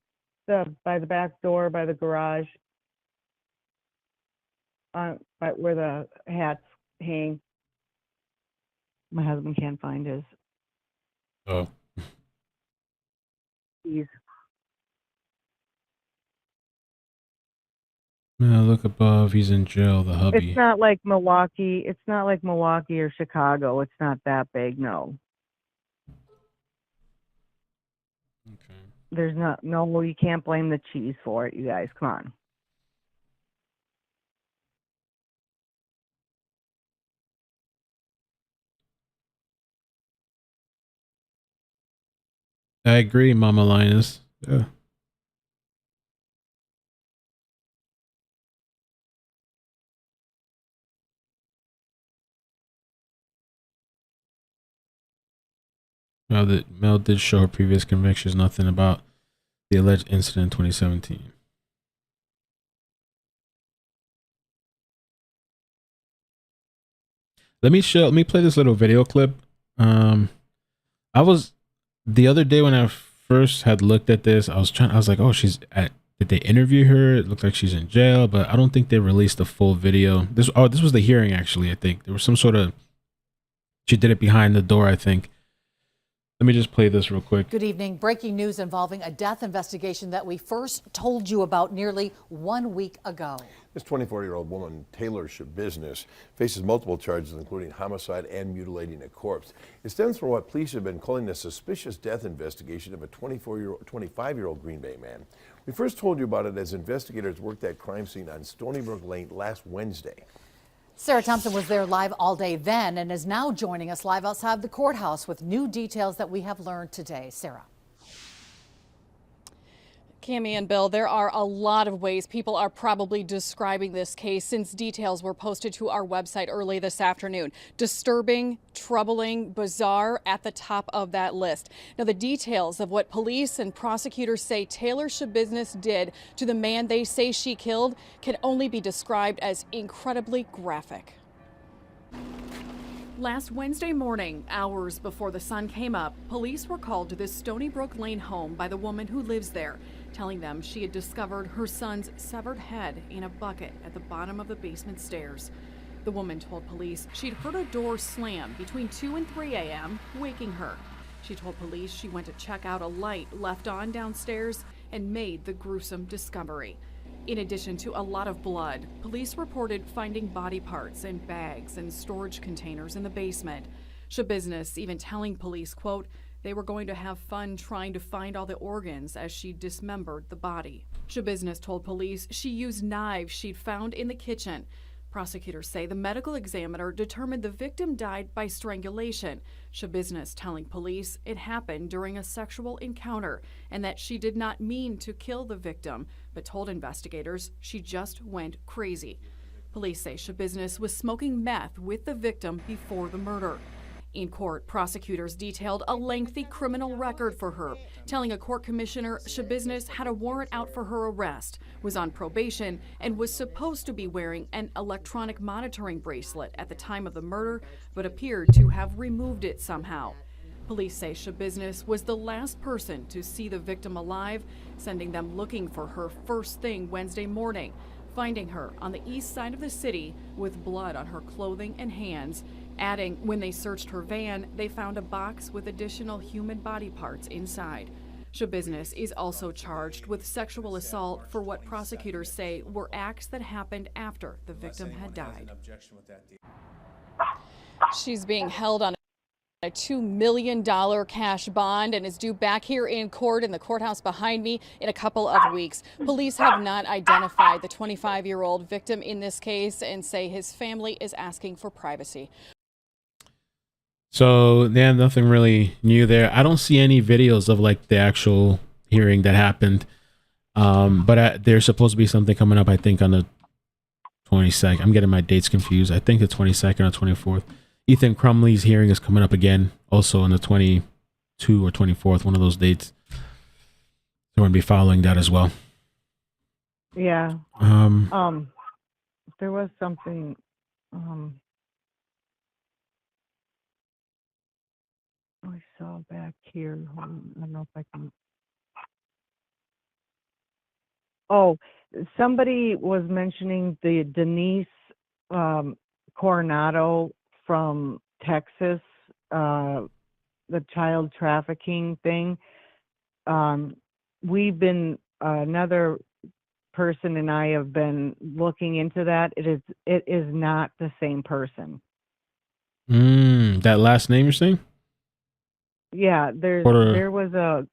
by the back door, by the garage, by where the hats hang. My husband can't find his Oh, keys. now look above. He's in jail. The It's hubby. not like Milwaukee. It's not like Milwaukee or Chicago. It's not that big. No, Okay. there's not. No, you can't blame the cheese for it. You guys, come on. I agree, Mama Linus. Yeah. Mel did show her previous convictions. Nothing about the alleged incident in 2017. Let me play this little video clip. I was the other day when I first had looked at this, I was like, oh, did they interview her? It looked like she's in jail, but I don't think they released the full video. This was the hearing, actually. I think there was some sort of, she did it behind the door, I think. Let me just play this real quick. Good evening. Breaking news involving a death investigation that we first told you about nearly 1 week ago. This 24-year-old woman, Taylor Schabusiness, faces multiple charges, including homicide and mutilating a corpse. It stems from what police have been calling a suspicious death investigation of a 25-year-old Green Bay man. We first told you about it as investigators worked that crime scene on Stony Brook Lane last Wednesday. Sarah Thompson was there live all day then and is now joining us live outside the courthouse with new details that we have learned today. Sarah. Cammie and Bill, there are a lot of ways people are probably describing this case since details were posted to our website early this afternoon. Disturbing, troubling, bizarre at the top of that list. Now, the details of what police and prosecutors say Taylor Schabusiness did to the man they say she killed can only be described as incredibly graphic. Last Wednesday morning, hours before the sun came up, police were called to this Stony Brook Lane home by the woman who lives there, telling them she had discovered her son's severed head in a bucket at the bottom of the basement stairs. The woman told police she'd heard a door slam between 2 and 3 a.m., waking her. She told police she went to check out a light left on downstairs and made the gruesome discovery. In addition to a lot of blood, police reported finding body parts in bags and storage containers in the basement. Schabusiness even telling police, quote, they were going to have fun trying to find all the organs as she dismembered the body. Schabusiness told police she used knives she'd found in the kitchen. Prosecutors say the medical examiner determined the victim died by strangulation. Schabusiness telling police it happened during a sexual encounter and that she did not mean to kill the victim, but told investigators she just went crazy. Police say Schabusiness was smoking meth with the victim before the murder. In court, prosecutors detailed a lengthy criminal record for her, telling a court commissioner Schabusiness had a warrant out for her arrest, was on probation, and was supposed to be wearing an electronic monitoring bracelet at the time of the murder, but appeared to have removed it somehow. Police say Schabusiness was the last person to see the victim alive, sending them looking for her first thing Wednesday morning, finding her on the east side of the city with blood on her clothing and hands. Adding, when they searched her van, they found a box with additional human body parts inside. Schabusiness is also charged with sexual assault for what prosecutors say were acts that happened after the victim had died. She's being held on a $2 million cash bond and is due back here in court in the courthouse behind me in a couple of weeks. Police have not identified the 25-year-old victim in this case and say his family is asking for privacy. So yeah, nothing really new there. I don't see any videos of like the actual hearing that happened. But there's supposed to be something coming up, I think, on the 22nd. I'm getting my dates confused. I think the 22nd or 24th. Ethan Crumley's hearing is coming up again, also on the 22nd 22 or 24th, one of those dates. So we're going to be following that as well. Yeah. There was something. I saw back here. Hold on, I don't know if I can. Oh, somebody was mentioning the Denise Coronado from Texas, the child trafficking thing. We've been, another person and I have been looking into that. It is not the same person. That last name you're saying? Yeah, there was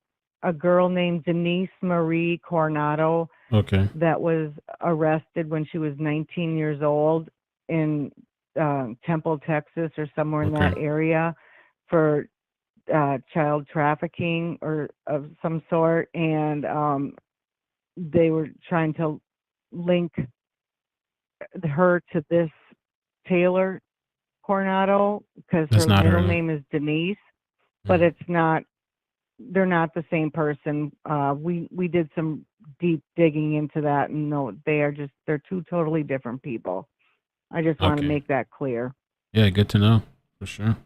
a girl named Denise Marie Coronado. Okay. That was arrested when she was 19 years old in Temple, Texas, or somewhere in that area for child trafficking or of some sort, and they were trying to link her to this Taylor Coronado because her middle name is Denise, but it's not. They're not the same person. We did some deep digging into that, and no, they're two totally different people. I just want to make that clear. Yeah, good to know for sure.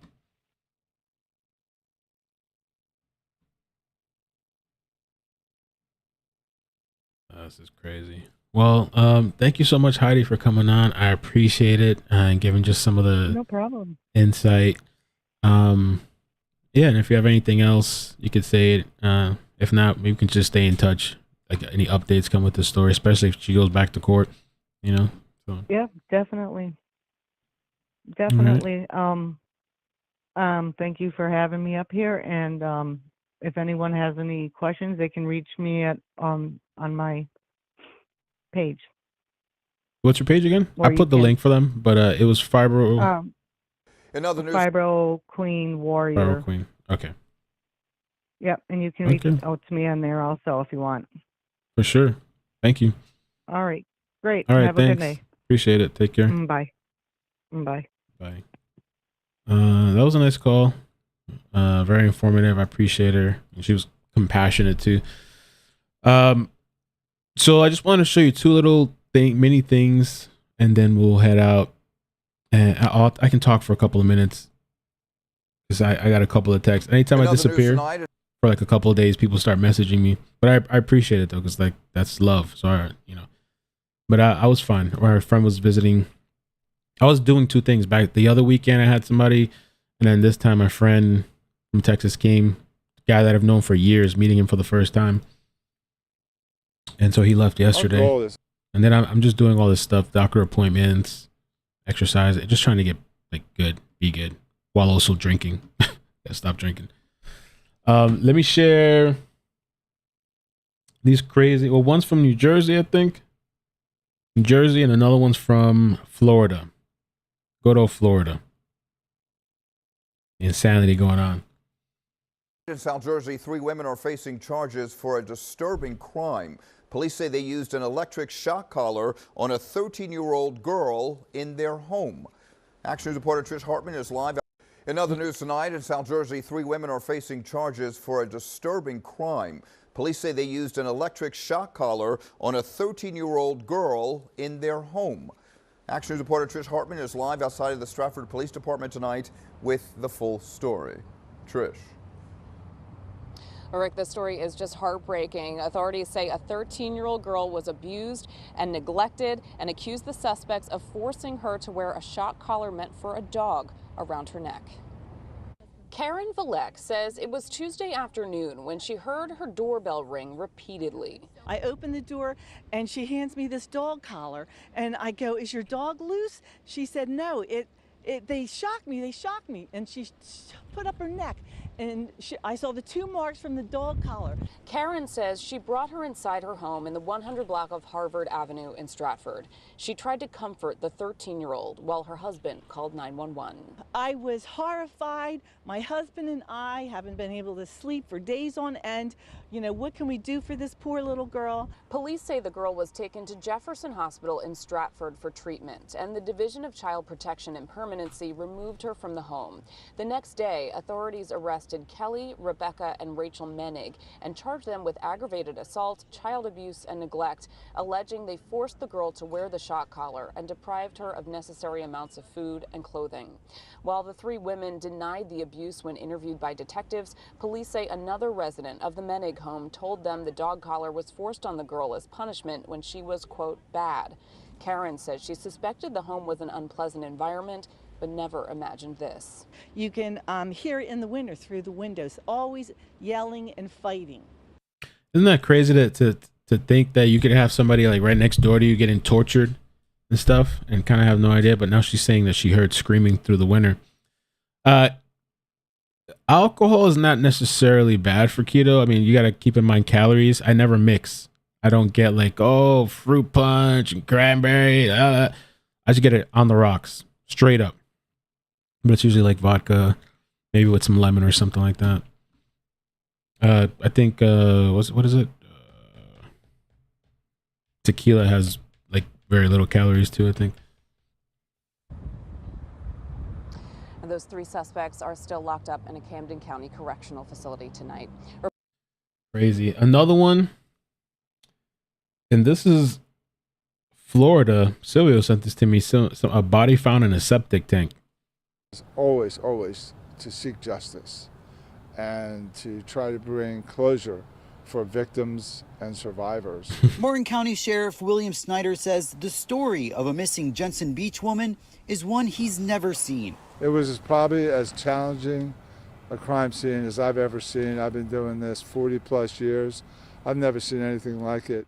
This is crazy. Well, thank you so much, Heidi, for coming on. I appreciate it and giving just some of the No problem. insight. Yeah, and if you have anything else, you could say it. If not, maybe we can just stay in touch. Like any updates come with the story, especially if she goes back to court. You know. So. Yeah, definitely. Thank you for having me up here. And if anyone has any questions, they can reach me at on my page. What's your page again? I put the link for them, but it was Fibro. Another news. Fibro Queen Warrior. Fibro Queen. Okay. Yep, and you can reach out to me on there also if you want. For sure. Thank you. All right. Great. All right. Have Thanks. a good day. Appreciate it. Take care. Bye. Bye. Bye. That was a nice call. Very informative. I appreciate her. She was compassionate too. So I just want to show you two little mini things, and then we'll head out. And I can talk for a couple of minutes because I got a couple of texts. Anytime I disappear for like a couple of days, people start messaging me. But I appreciate it though, because like that's love. So but I was fine. My friend was visiting. I was doing two things. Back the other weekend, I had somebody, and then this time, my friend from Texas came, a guy that I've known for years, meeting him for the first time. And so he left yesterday. And then I'm just doing all this stuff, doctor appointments, exercise, just trying to get like good, be good, while also drinking. Gotta stop drinking. Let me share these crazy. Well, one's from New Jersey, I think. New Jersey, and another one's from Florida. Good old Florida. Insanity going on. In South Jersey, 3 women are facing charges for a disturbing crime. Police say they used an electric shock collar on a 13-year-old girl in their home. Action News reporter Trish Hartman is live. In other news tonight, in South Jersey, 3 women are facing charges for a disturbing crime. Police say they used an electric shock collar on a 13-year-old girl in their home. Action News reporter Trish Hartman is live outside of the Stratford Police Department tonight with the full story. Trish. Rick, this story is just heartbreaking. Authorities say a 13-year-old girl was abused and neglected and accused the suspects of forcing her to wear a shock collar meant for a dog around her neck. Karen Valek says it was Tuesday afternoon when she heard her doorbell ring repeatedly. I open the door and she hands me this dog collar and I go, "Is your dog loose?" She said, "No, they shocked me. And she put up her neck and I saw the 2 marks from the dog collar. Karen says she brought her inside her home in the 100 block of Harvard Avenue in Stratford. She tried to comfort the 13-year-old while her husband called 911. I was horrified. My husband and I haven't been able to sleep for days on end, You know, what can we do for this poor little girl? Police say the girl was taken to Jefferson Hospital in Stratford for treatment, and the Division of Child Protection and Permanency removed her from the home. The next day, authorities arrested Kelly, Rebecca, and Rachel Menig and charged them with aggravated assault, child abuse, and neglect, alleging they forced the girl to wear the shock collar and deprived her of necessary amounts of food and clothing. While the three women denied the abuse when interviewed by detectives, police say another resident of the Menig home told them the dog collar was forced on the girl as punishment when she was, quote, bad. Karen says she suspected the home was an unpleasant environment, but never imagined this. You can hear it in the winter through the windows, always yelling and fighting. Isn't that crazy to think that you could have somebody like right next door to you getting tortured and stuff and kind of have no idea? But now she's saying that she heard screaming through the winter. Alcohol is not necessarily bad for keto. I mean, you got to keep in mind calories. I never mix. I don't get like, oh, fruit punch and cranberry. I just get it on the rocks, straight up. But it's usually like vodka, maybe with some lemon or something like that. I think, what is it? Tequila has like very little calories too, I think. And those three suspects are still locked up in a Camden County Correctional Facility tonight. Crazy. Another one. And this is Florida. Silvio sent this to me. A body found in a septic tank. Always to seek justice and to try to bring closure for victims and survivors. Martin County Sheriff William Snyder says the story of a missing Jensen Beach woman is one he's never seen. It was probably as challenging a crime scene as I've ever seen. I've been doing this 40 plus years. I've never seen anything like it.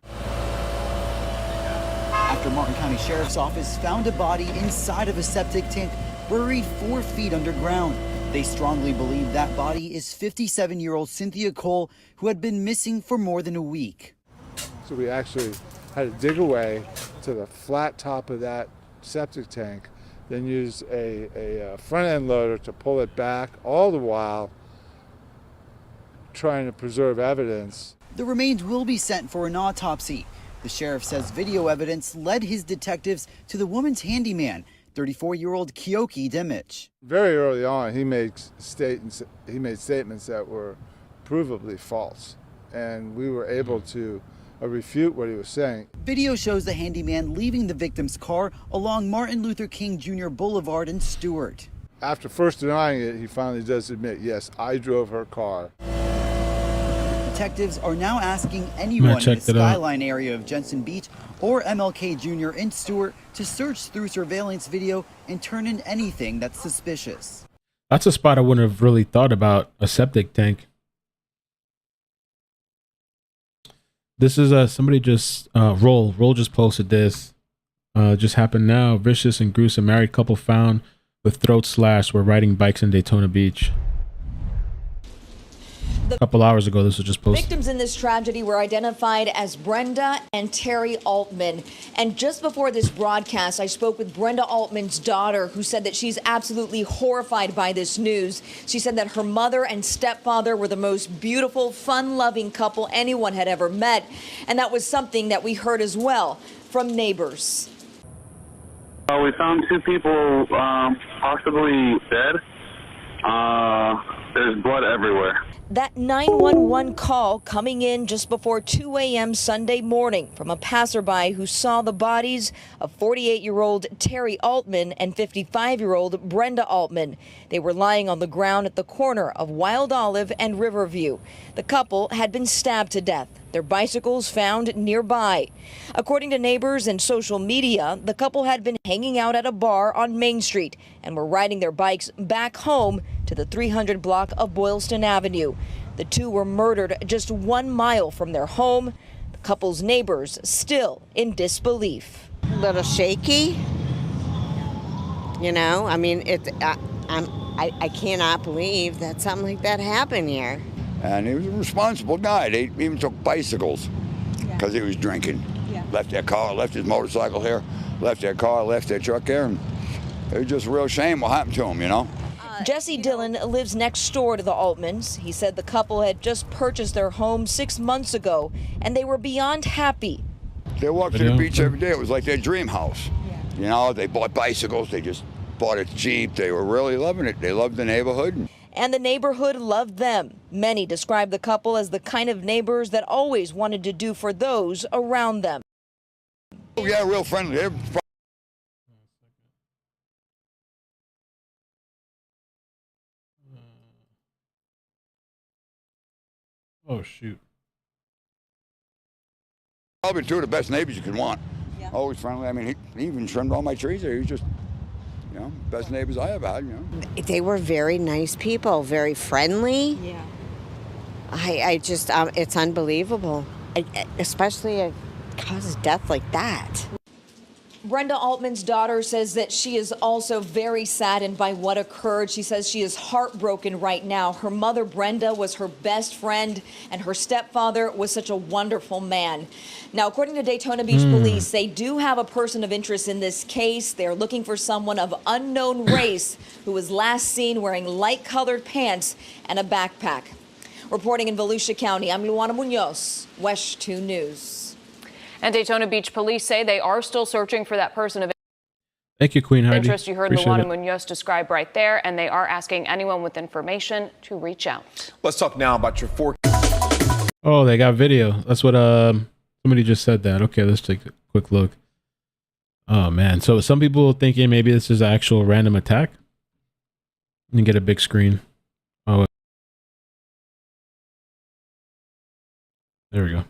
After Martin County Sheriff's Office found a body inside of a septic tank buried 4 feet underground. They strongly believe that body is 57-year-old Cynthia Cole, who had been missing for more than a week. So we actually had to dig away to the flat top of that septic tank, then use a front end loader to pull it back, all the while trying to preserve evidence. The remains will be sent for an autopsy. The sheriff says video evidence led his detectives to the woman's handyman, 34-year-old iCkEdMeL. Very early on, he made statements that were provably false, and we were able to refute what he was saying. Video shows the handyman leaving the victim's car along Martin Luther King Jr. Boulevard in Stewart. After first denying it, he finally does admit, yes, I drove her car. Detectives are now asking anyone in the skyline area of Jensen Beach or MLK Jr. in Stewart to search through surveillance video and turn in anything that's suspicious. That's a spot I wouldn't have really thought about, a septic tank. This is somebody just Roll just posted this. Just happened now. Vicious and gruesome married couple found with throat slashed were riding bikes in Daytona Beach. A couple hours ago, this was just posted. Victims in this tragedy were identified as Brenda and Terry Altman. And just before this broadcast, I spoke with Brenda Altman's daughter, who said that she's absolutely horrified by this news. She said that her mother and stepfather were the most beautiful, fun-loving couple anyone had ever met. And that was something that we heard as well from neighbors. We found two people possibly dead. There's blood everywhere. That 911 call coming in just before 2 a.m. Sunday morning from a passerby who saw the bodies of 48-year-old Terry Altman and 55-year-old Brenda Altman. They were lying on the ground at the corner of Wild Olive and Riverview. The couple had been stabbed to death, their bicycles found nearby. According to neighbors and social media, the couple had been hanging out at a bar on Main Street and were riding their bikes back home to the 300 block of Boylston Avenue. The two were murdered just 1 mile from their home. The couple's neighbors still in disbelief. A little shaky, you know. I mean, I cannot believe that something like that happened here. And he was a responsible guy. They even took bicycles because he was drinking. Yeah. Left their car, left his motorcycle here, left their car, left their truck there. And it was just a real shame what happened to him, you know. Jesse Dillon lives next door to the Altmans. He said the couple had just purchased their home 6 months ago, and they were beyond happy. They walked to the beach every day. It was like their dream house. You know, they bought bicycles. They just bought a Jeep. They were really loving it. They loved the neighborhood. And the neighborhood loved them. Many describe the couple as the kind of neighbors that always wanted to do for those around them. Oh, yeah, real friendly. Oh, shoot. Probably two of the best neighbors you could want. Yeah. Always friendly. I mean, he even trimmed all my trees there. He was just, you know, best neighbors I ever had, you know. They were very nice people, very friendly. Yeah. I just, it's unbelievable, especially a cause of death like that. Brenda Altman's daughter says that she is also very saddened by what occurred. She says she is heartbroken right now. Her mother, Brenda, was her best friend, and her stepfather was such a wonderful man. Now, according to Daytona Beach police, they do have a person of interest in this case. They're looking for someone of unknown race who was last seen wearing light-colored pants and a backpack. Reporting in Volusia County, I'm Luana Munoz, WESH 2 News. And Daytona Beach police say they are still searching for that person of Thank you, Queen Heidi. interest. You heard Luana Munoz describe right there, and they are asking anyone with information to reach out. Let's talk now about your Oh, they got video. That's what somebody just said that. Okay, let's take a quick look. Oh man, so some people thinking maybe this is an actual random attack. You get a big screen. Oh, there we go.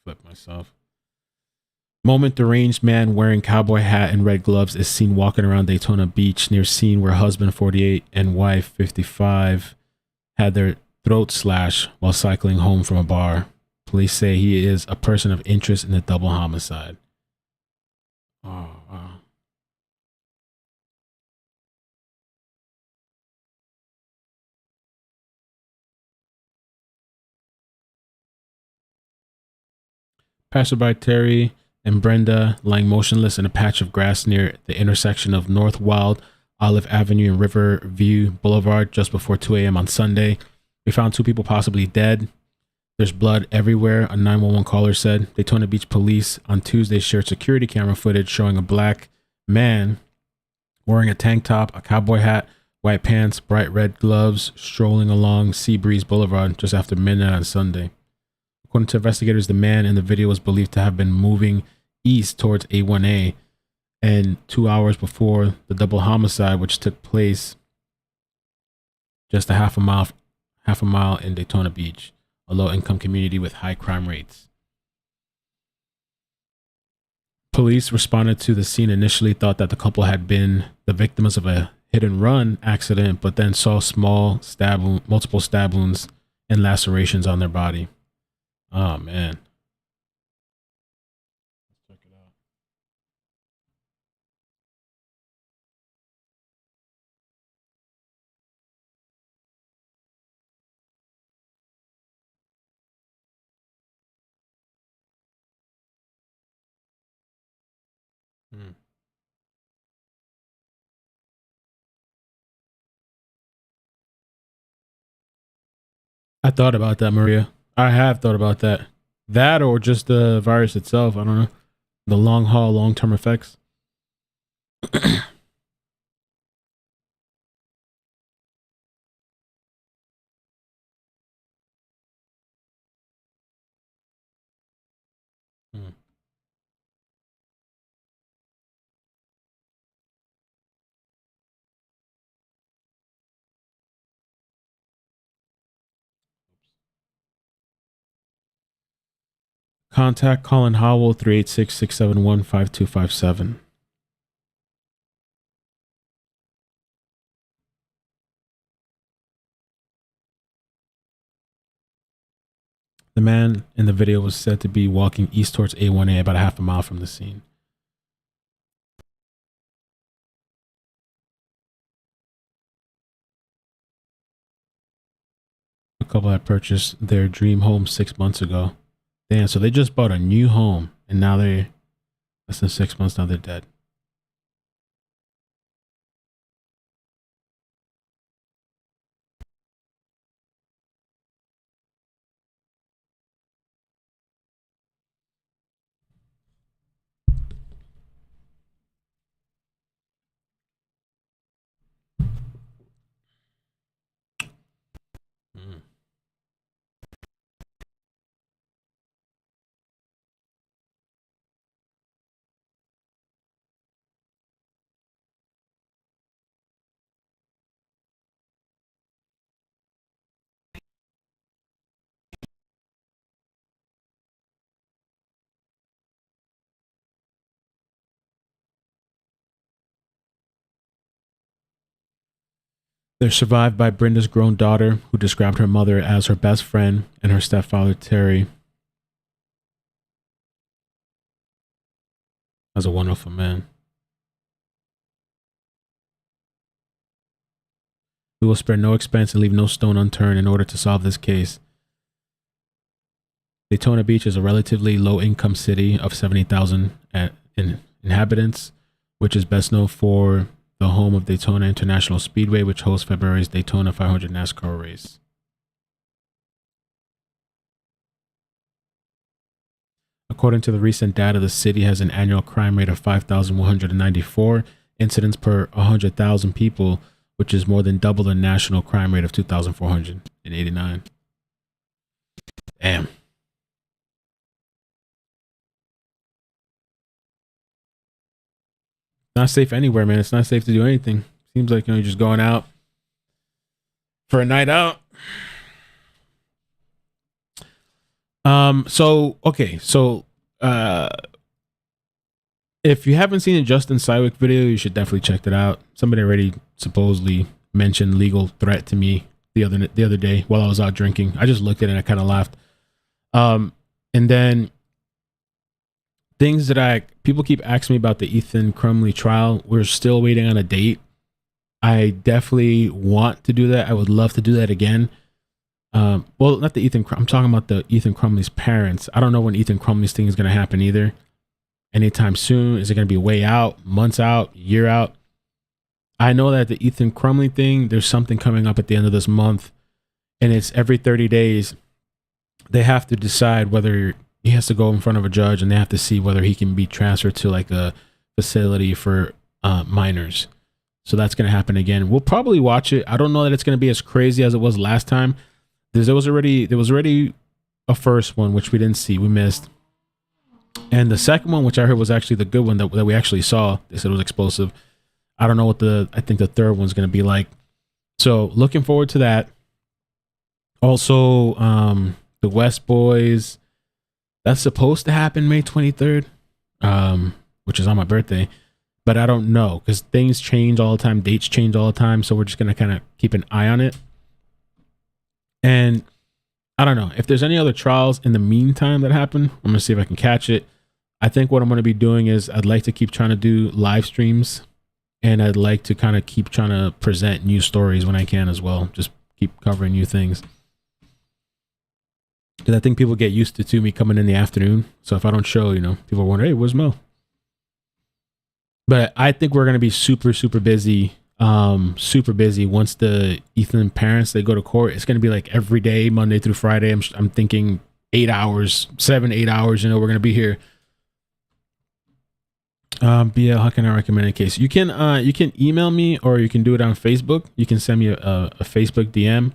Flip myself. Moment deranged man wearing cowboy hat and red gloves is seen walking around Daytona Beach near scene where husband 48 and wife 55 had their throats slashed while cycling home from a bar. Police say he is a person of interest in the double homicide. Oh, wow. Passerby Terry and Brenda lying motionless in a patch of grass near the intersection of North Wild, Olive Avenue, and Riverview Boulevard just before 2 a.m. on Sunday. We found two people possibly dead. There's blood everywhere, a 911 caller said. Daytona Beach police on Tuesday shared security camera footage showing a black man wearing a tank top, a cowboy hat, white pants, bright red gloves, strolling along Seabreeze Boulevard just after midnight on Sunday. According to investigators, the man in the video was believed to have been moving east towards A1A, and 2 hours before the double homicide, which took place just a half a mile in Daytona Beach, a low-income community with high crime rates. Police responded to the scene initially thought that the couple had been the victims of a hit-and-run accident, but then saw multiple stab wounds and lacerations on their body. Oh, man. Let's check it out. I thought about that, Maria. I have thought about that. That or just the virus itself. I don't know. The long haul, long-term effects. Contact Colin Howell 386-671-5257. The man in the video was said to be walking east towards A1A about a half a mile from the scene. The couple had purchased their dream home 6 months ago. Damn, so they just bought a new home and now they're less than 6 months now they're dead. They're survived by Brenda's grown daughter, who described her mother as her best friend, and her stepfather, Terry, as a wonderful man. We will spare no expense and leave no stone unturned in order to solve this case. Daytona Beach is a relatively low-income city of 70,000 inhabitants, which is best known for the home of Daytona International Speedway, which hosts February's Daytona 500 NASCAR race. According to the recent data, the city has an annual crime rate of 5,194 incidents per 100,000 people, which is more than double the national crime rate of 2,489. Damn. Not safe anywhere, man. It's not safe to do anything. Seems like, you're just going out for a night out. If you haven't seen the Justin Sywick video, you should definitely check it out. Somebody already supposedly mentioned legal threat to me the other day while I was out drinking. I just looked at it and I kind of laughed. And then things that people keep asking me about the Ethan Crumley trial. We're still waiting on a date. I definitely want to do that. I would love to do that again. Well, not the I'm talking about the Ethan Crumley's parents. I don't know when Ethan Crumley's thing is going to happen either. Anytime soon. Is it going to be way out, months out, year out? I know that the Ethan Crumley thing, there's something coming up at the end of this month, and it's every 30 days. They have to decide whether he has to go in front of a judge, and they have to see whether he can be transferred to like a facility for minors. So that's going to happen again. We'll probably watch it. I don't know that it's going to be as crazy as it was last time. There was already a first one, which we didn't see. We missed. And the second one, which I heard was actually the good one that we actually saw. They said it was explosive. I don't know what I think the third one's going to be like. So looking forward to that. Also, the West Boys, that's supposed to happen May 23rd, which is on my birthday. But I don't know because things change all the time. Dates change all the time. So we're just going to kind of keep an eye on it. And I don't know if there's any other trials in the meantime that happen. I'm going to see if I can catch it. I think what I'm going to be doing is I'd like to keep trying to do live streams, and I'd like to kind of keep trying to present new stories when I can as well. Just keep covering new things. Because I think people get used to me coming in the afternoon. So if I don't show, people wonder, hey, where's Mo? But I think we're going to be super, super busy. Super busy once the Ethan parents, they go to court. It's going to be like every day, Monday through Friday. I'm thinking 8 hours, 7-8 hours. We're going to be here. BL, how can I recommend a case? You can email me, or you can do it on Facebook. You can send me a Facebook DM,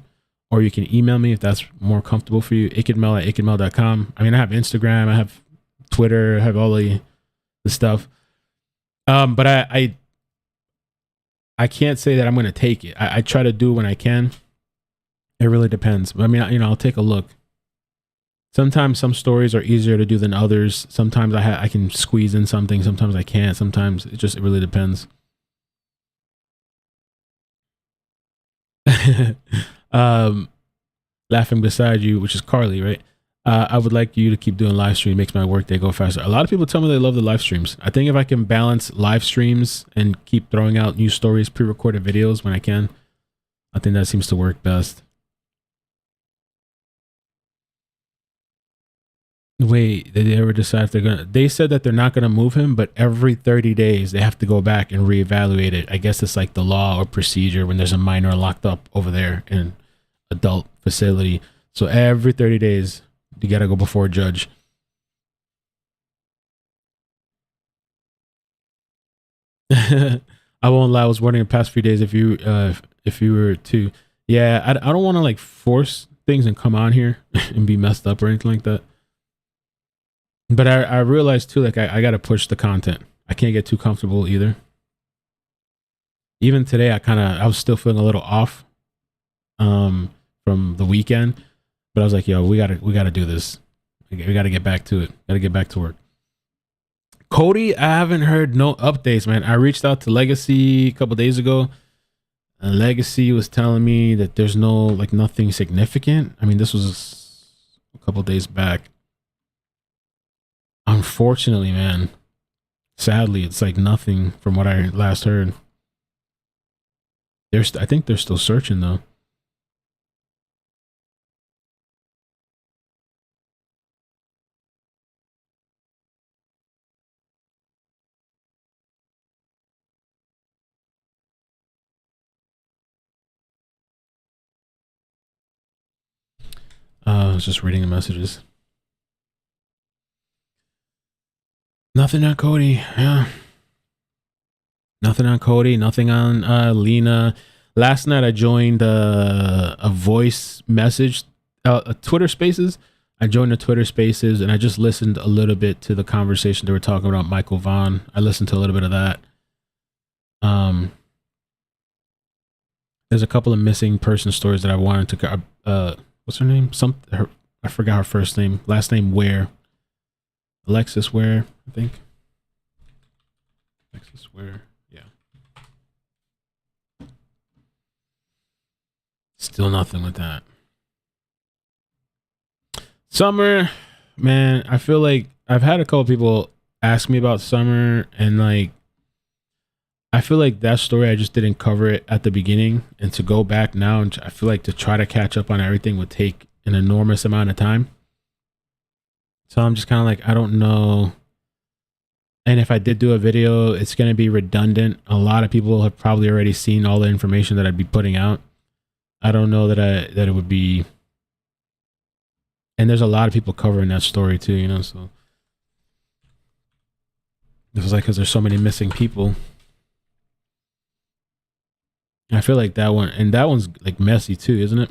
or you can email me if that's more comfortable for you. iCkEdMeL at iCkEdMeL.com. I mean, I have Instagram, I have Twitter, I have all the stuff. But I can't say that I'm going to take it. I try to do it when I can. It really depends. I mean, I'll take a look. Sometimes some stories are easier to do than others. Sometimes I can squeeze in something. Sometimes I can't. Sometimes it really depends. Laughing beside you, which is Carly, right? I would like you to keep doing live stream. It makes my workday go faster. A lot of people tell me they love the live streams. I think if I can balance live streams and keep throwing out new stories, pre-recorded videos when I can, I think that seems to work best. Wait, did they ever decide if they're gonna? They said that they're not gonna move him, but every 30 days they have to go back and reevaluate it. I guess it's like the law or procedure when there's a minor locked up over there in an adult facility. So every 30 days you gotta go before a judge. I won't lie. I was wondering the past few days if you were to, yeah. I don't want to like force things and come on here and be messed up or anything like that. But I realized too, like I got to push the content. I can't get too comfortable either. Even today, I was still feeling a little off from the weekend, but I was like, yo, we gotta do this. We gotta get back to it. Gotta get back to work. Cody, I haven't heard no updates, man. I reached out to Legacy a couple days ago. Legacy was telling me that there's no, like, nothing significant. I mean, this was a couple days back. Unfortunately, man, sadly, it's like nothing from what I last heard. I think they're still searching though. I was just reading the messages. Nothing on Cody. Yeah. Nothing on Cody. Nothing on Lena. Last night I joined a voice message, a Twitter Spaces. I joined the Twitter Spaces and I just listened a little bit to the conversation they were talking about Michael Vaughn. I listened to a little bit of that. There's a couple of missing person stories that I wanted to. What's her name? I forgot her first name. Last name Ware. Alexis Ware, I think. Alexis Ware. Yeah. Still nothing with that. Summer, man, I feel like I've had a couple people ask me about Summer, and like I feel like that story I just didn't cover it at the beginning, and to go back now and I feel like to try to catch up on everything would take an enormous amount of time. So I'm just kind of like, I don't know. And if I did do a video, it's going to be redundant. A lot of people have probably already seen all the information that I'd be putting out. I don't know that it would be. And there's a lot of people covering that story too, you know, so. This is like, because there's so many missing people. I feel like that one's like messy too, isn't it?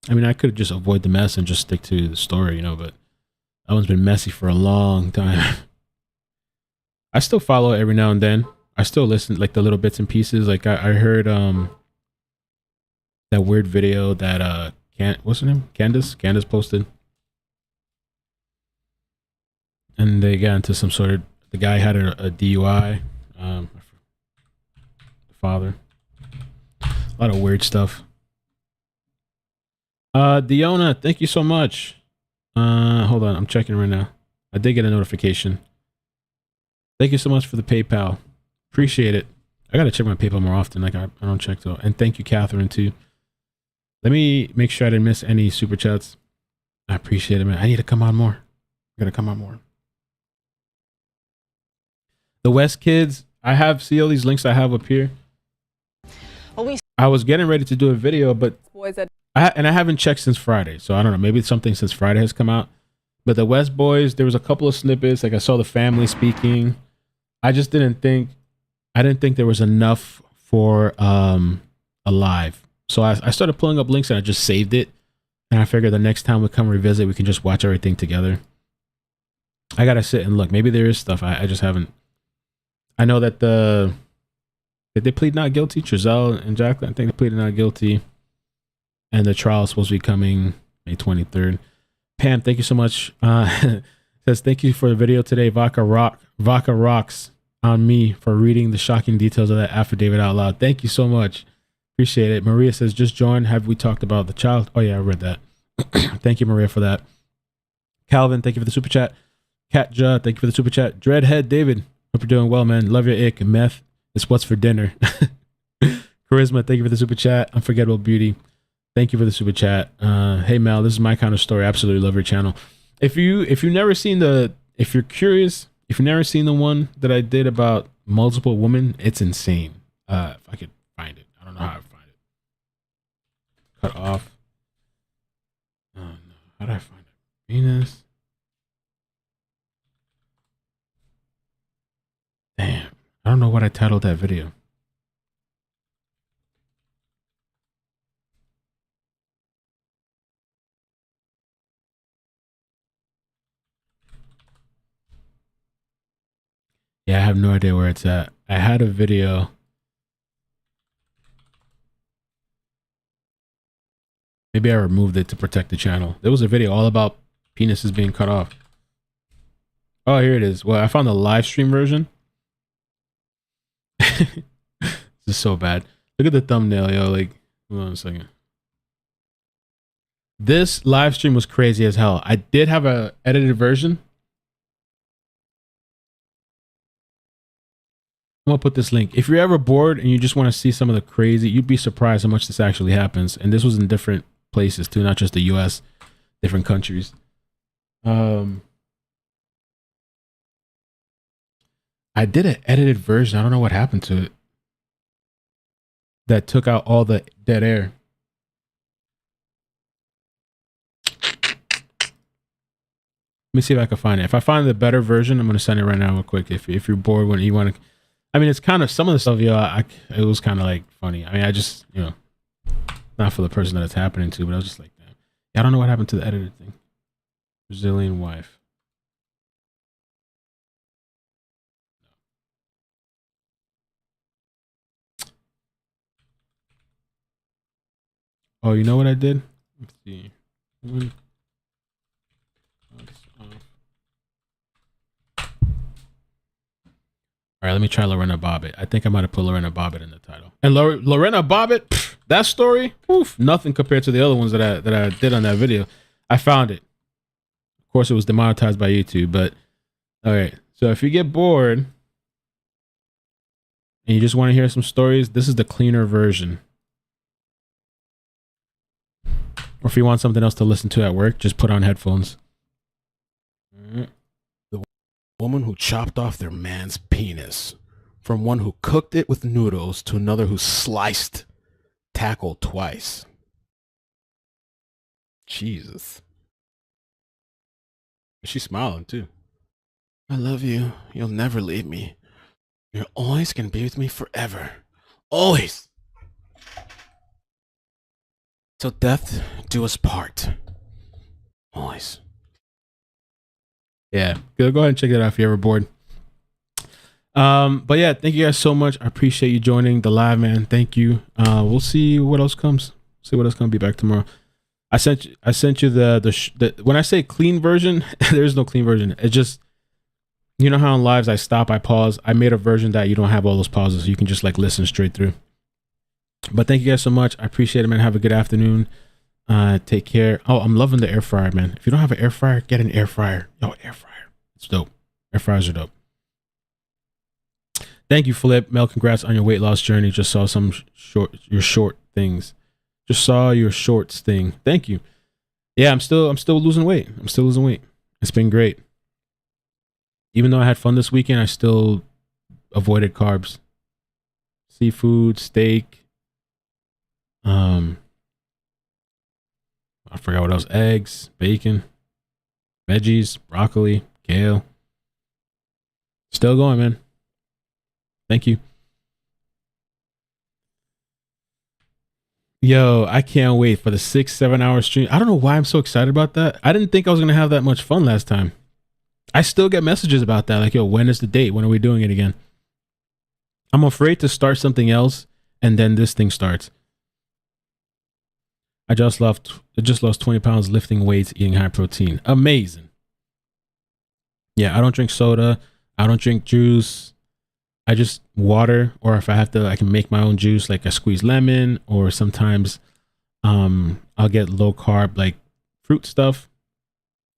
I mean, I could just avoid the mess and just stick to the story, you know, but that one's been messy for a long time. I still follow it every now and then. I still listen, like the little bits and pieces. Like I heard that weird video that what's her name? Candace posted. And they got into some sort of, the guy had a DUI. The father. A lot of weird stuff. Diona, thank you so much. Hold on, I'm checking right now. I did get a notification. Thank you so much for the PayPal. Appreciate it. I gotta check my PayPal more often. Like I don't check though. And thank you, Catherine, too. Let me make sure I didn't miss any super chats. I appreciate it, man. I need to come on more. I gotta come on more. The West Kids. See all these links I have up here. I was getting ready to do a video, but I haven't checked since Friday, so I don't know. Maybe it's something since Friday has come out. But the West Boys, there was a couple of snippets. Like I saw the family speaking. I didn't think there was enough for a live. So I started pulling up links and I just saved it. And I figured the next time we come revisit, we can just watch everything together. I gotta sit and look. Maybe there is stuff. I just haven't. I know that did they plead not guilty? Giselle and Jacqueline, I think they pleaded not guilty. And the trial is supposed to be coming May 23rd. Pam, thank you so much. Says, thank you for the video today. Vodka rocks on me for reading the shocking details of that affidavit out loud. Thank you so much. Appreciate it. Maria says, just joined. Have we talked about the child? Oh, yeah, I read that. Thank you, Maria, for that. Calvin, thank you for the super chat. Katja, thank you for the super chat. Dreadhead David, hope you're doing well, man. Love your ick. Meth is what's for dinner. Charisma, thank you for the super chat. Unforgettable Beauty, thank you for the super chat. Hey Mel, this is my kind of story. Absolutely love your channel. If you've never seen if you're curious, if you've never seen the one that I did about multiple women, it's insane. If I could find it, I don't know how I find it. Cut off. Oh no, how did I find it? Venus. Damn, I don't know what I titled that video. Yeah, I have no idea where it's at. I had a video. Maybe I removed it to protect the channel. There was a video all about penises being cut off. Oh, here it is. Well, I found the live stream version. This is so bad. Look at the thumbnail, yo. Like, hold on a second. This live stream was crazy as hell. I did have a edited version. I'm gonna put this link. If you're ever bored and you just want to see some of the crazy, you'd be surprised how much this actually happens. And this was in different places too, not just the US, different countries. I did an edited version. I don't know what happened to it. That took out all the dead air. Let me see if I can find it. If I find the better version, I'm gonna send it right now real quick. If you're bored when you want to, I mean, it's kind of some of the stuff. It was kind of like funny. I mean, I just not for the person that it's happening to, but I was just like, damn. Yeah, I don't know what happened to the edited thing. Brazilian wife. Oh, you know what I did? Let's see. All right, let me try Lorena Bobbitt. I think I might have put Lorena Bobbitt in the title. And Lorena Bobbitt, that story, oof, nothing compared to the other ones that I did on that video. I found it. Of course, it was demonetized by YouTube, but all right. So if you get bored and you just want to hear some stories, this is the cleaner version. Or if you want something else to listen to at work, just put on headphones. The woman who chopped off their man's penis. From one who cooked it with noodles to another who sliced tackle twice. Jesus. She's smiling too. I love you. You'll never leave me. You're always going to be with me forever. Always. Till death do us part. Always. Yeah, go ahead and check that out if you're ever bored. But yeah, thank you guys so much. I appreciate you joining the live, man. Thank you. We'll see what else comes. See what else gonna be back tomorrow. I sent you the when I say clean version, there's no clean version. It's just, you know how in lives I stop, I pause. I made a version that you don't have all those pauses, so you can just like listen straight through. But thank you guys so much. I appreciate it, man. Have a good afternoon. Take care. Oh, I'm loving the air fryer, man. If you don't have an air fryer, get an air fryer. Yo, air fryer. It's dope. Air fryers are dope. Thank you, Flip. Mel, congrats on your weight loss journey. Just saw your short things. Just saw your shorts thing. Thank you. Yeah, I'm still losing weight. It's been great. Even though I had fun this weekend, I still avoided carbs. Seafood, steak. I forgot what else. Eggs, bacon, veggies, broccoli, kale. Still going, man. Thank you. Yo, I can't wait for the 6-7 hour stream. I don't know why I'm so excited about that. I didn't think I was going to have that much fun last time. I still get messages about that. Like, yo, when is the date? When are we doing it again? I'm afraid to start something else and then this thing starts. I just lost 20 pounds lifting weights, eating high protein. Amazing. Yeah, I don't drink soda. I don't drink juice. I just water, or if I have to, I can make my own juice. Like I squeeze lemon, or sometimes I'll get low carb, like fruit stuff,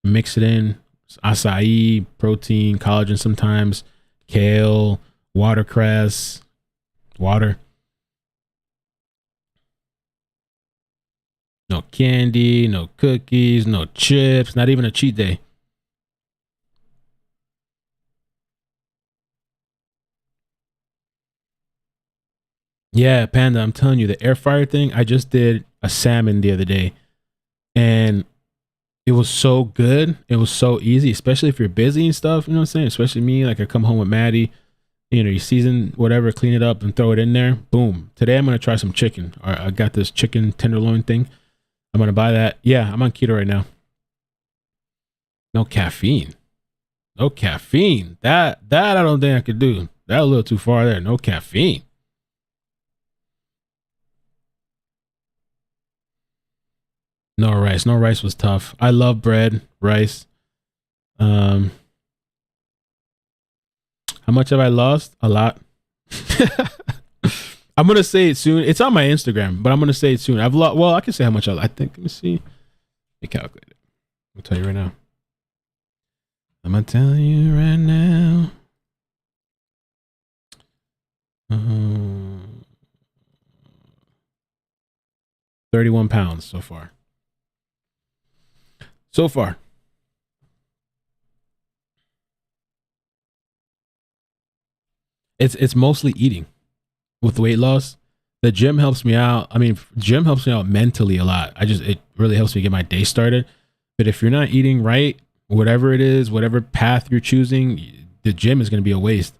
mix it in, acai, protein, collagen sometimes, kale, watercress, water. No candy, no cookies, no chips, not even a cheat day. Yeah, Panda, I'm telling you, the air fryer thing, I just did a salmon the other day and it was so good. It was so easy, especially if you're busy and stuff, you know what I'm saying? Especially me, like I come home with Maddie, you season whatever, clean it up and throw it in there. Boom. Today I'm going to try some chicken. I got this chicken tenderloin thing. I'm going to buy that. Yeah, I'm on keto right now. No caffeine. No caffeine. That I don't think I could do. That a little too far there. No caffeine. No rice. No rice was tough. I love bread, rice. How much have I lost? A lot. I'm gonna say it soon. It's on my Instagram, but I'm gonna say it soon. Well, I can say how much I think. Let me see. Let me calculate it. I'll tell you right now. I'm gonna tell you right now. 31 pounds so far. So far. It's mostly eating with weight loss. The gym helps me out. I mean, gym helps me out mentally a lot. It really helps me get my day started. But if you're not eating right, whatever it is, whatever path you're choosing, the gym is going to be a waste.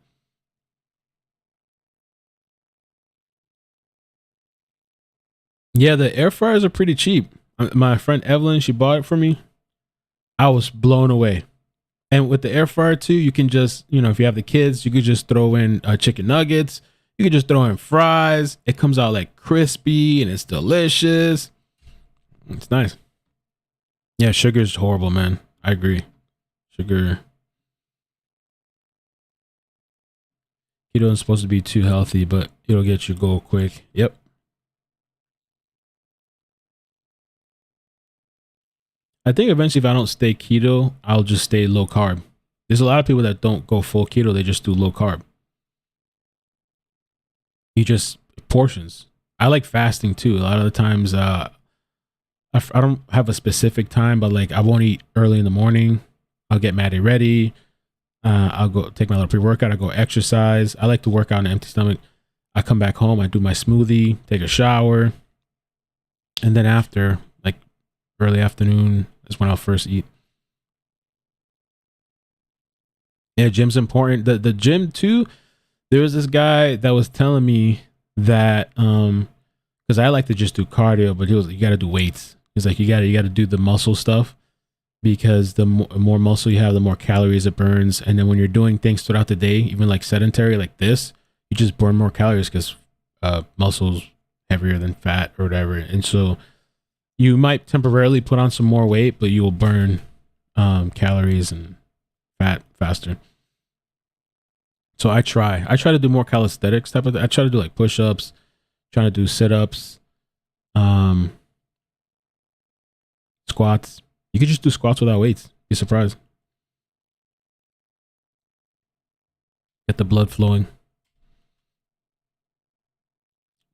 Yeah, the air fryers are pretty cheap. My friend Evelyn, she bought it for me. I was blown away. And with the air fryer too, you can just, if you have the kids, you could just throw in chicken nuggets. You could just throw in fries. It comes out like crispy and it's delicious. It's nice. Yeah, sugar's horrible, man. I agree. Sugar. Keto is supposed to be too healthy, but it'll get you go quick. Yep. I think eventually if I don't stay keto, I'll just stay low carb. There's a lot of people that don't go full keto. They just do low carb. You just portions. I like fasting too. A lot of the times, I don't have a specific time, but like I won't eat early in the morning. I'll get Maddie ready. I'll go take my little pre-workout. I go exercise. I like to work out on an empty stomach. I come back home. I do my smoothie, take a shower. And then after, like early afternoon is when I'll first eat. Yeah, gym's important. The gym too. There was this guy that was telling me that because I like to just do cardio, but he was like, you got to do weights. He's like, you got to do the muscle stuff because the more muscle you have, the more calories it burns. And then when you're doing things throughout the day, even like sedentary like this, you just burn more calories because muscle's heavier than fat or whatever. And so you might temporarily put on some more weight, but you will burn calories and fat faster. So I try to do more calisthenics type of. I try to do like push-ups, trying to do sit-ups, squats. You could just do squats without weights. Be surprised. Get the blood flowing.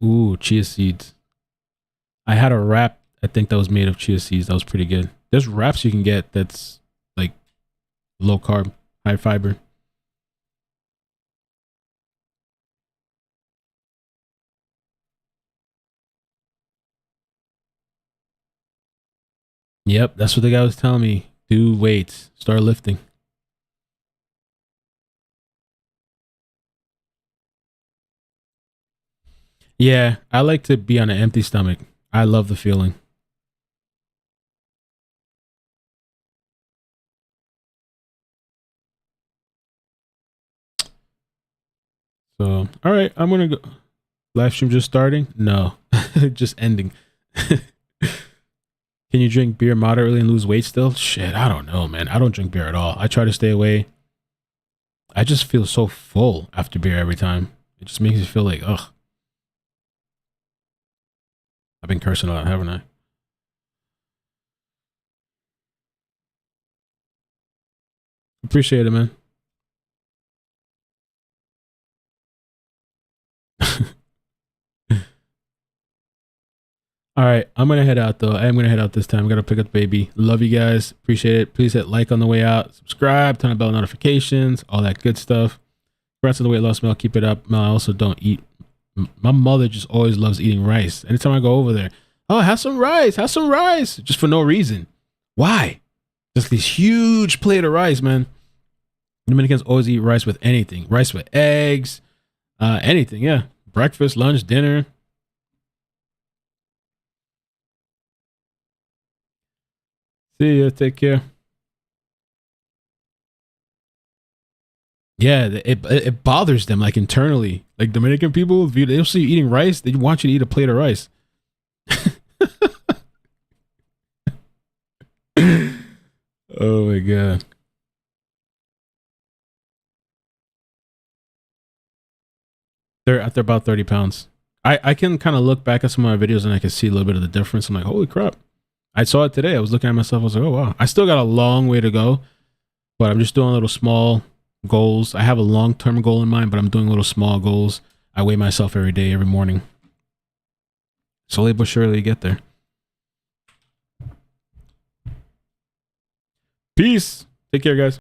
Ooh, chia seeds. I had a wrap. I think that was made of chia seeds. That was pretty good. There's wraps you can get that's like low carb, high fiber. Yep, that's what the guy was telling me. Do weights. Start lifting. Yeah, I like to be on an empty stomach. I love the feeling. So, all right, I'm going to go. Live stream just starting? No, just ending. Can you drink beer moderately and lose weight still? Shit, I don't know, man. I don't drink beer at all. I try to stay away. I just feel so full after beer every time. It just makes me feel like, ugh. I've been cursing a lot, haven't I? Appreciate it, man. All right, I'm going to head out, though. I am going to head out this time. I'm going to pick up the baby. Love you guys. Appreciate it. Please hit like on the way out. Subscribe, turn on bell notifications, all that good stuff. Congrats on the weight loss, Mel. Keep it up. Mel, I also don't eat. My mother just always loves eating rice. Anytime I go over there, oh, have some rice. Have some rice. Just for no reason. Why? Just this huge plate of rice, man. Dominicans always eat rice with anything. Rice with eggs, anything, yeah. Breakfast, lunch, dinner. See ya. Take care. Yeah, it bothers them like internally. Like Dominican people, if they'll see you eating rice, they want you to eat a plate of rice. Oh my god. They're about 30 pounds. I can kind of look back at some of my videos and I can see a little bit of the difference. I'm like, holy crap. I saw it today. I was looking at myself. I was like, oh, wow. I still got a long way to go, but I'm just doing little small goals. I have a long-term goal in mind, but I'm doing little small goals. I weigh myself every day, every morning. Slowly but surely you get there. Peace. Take care, guys.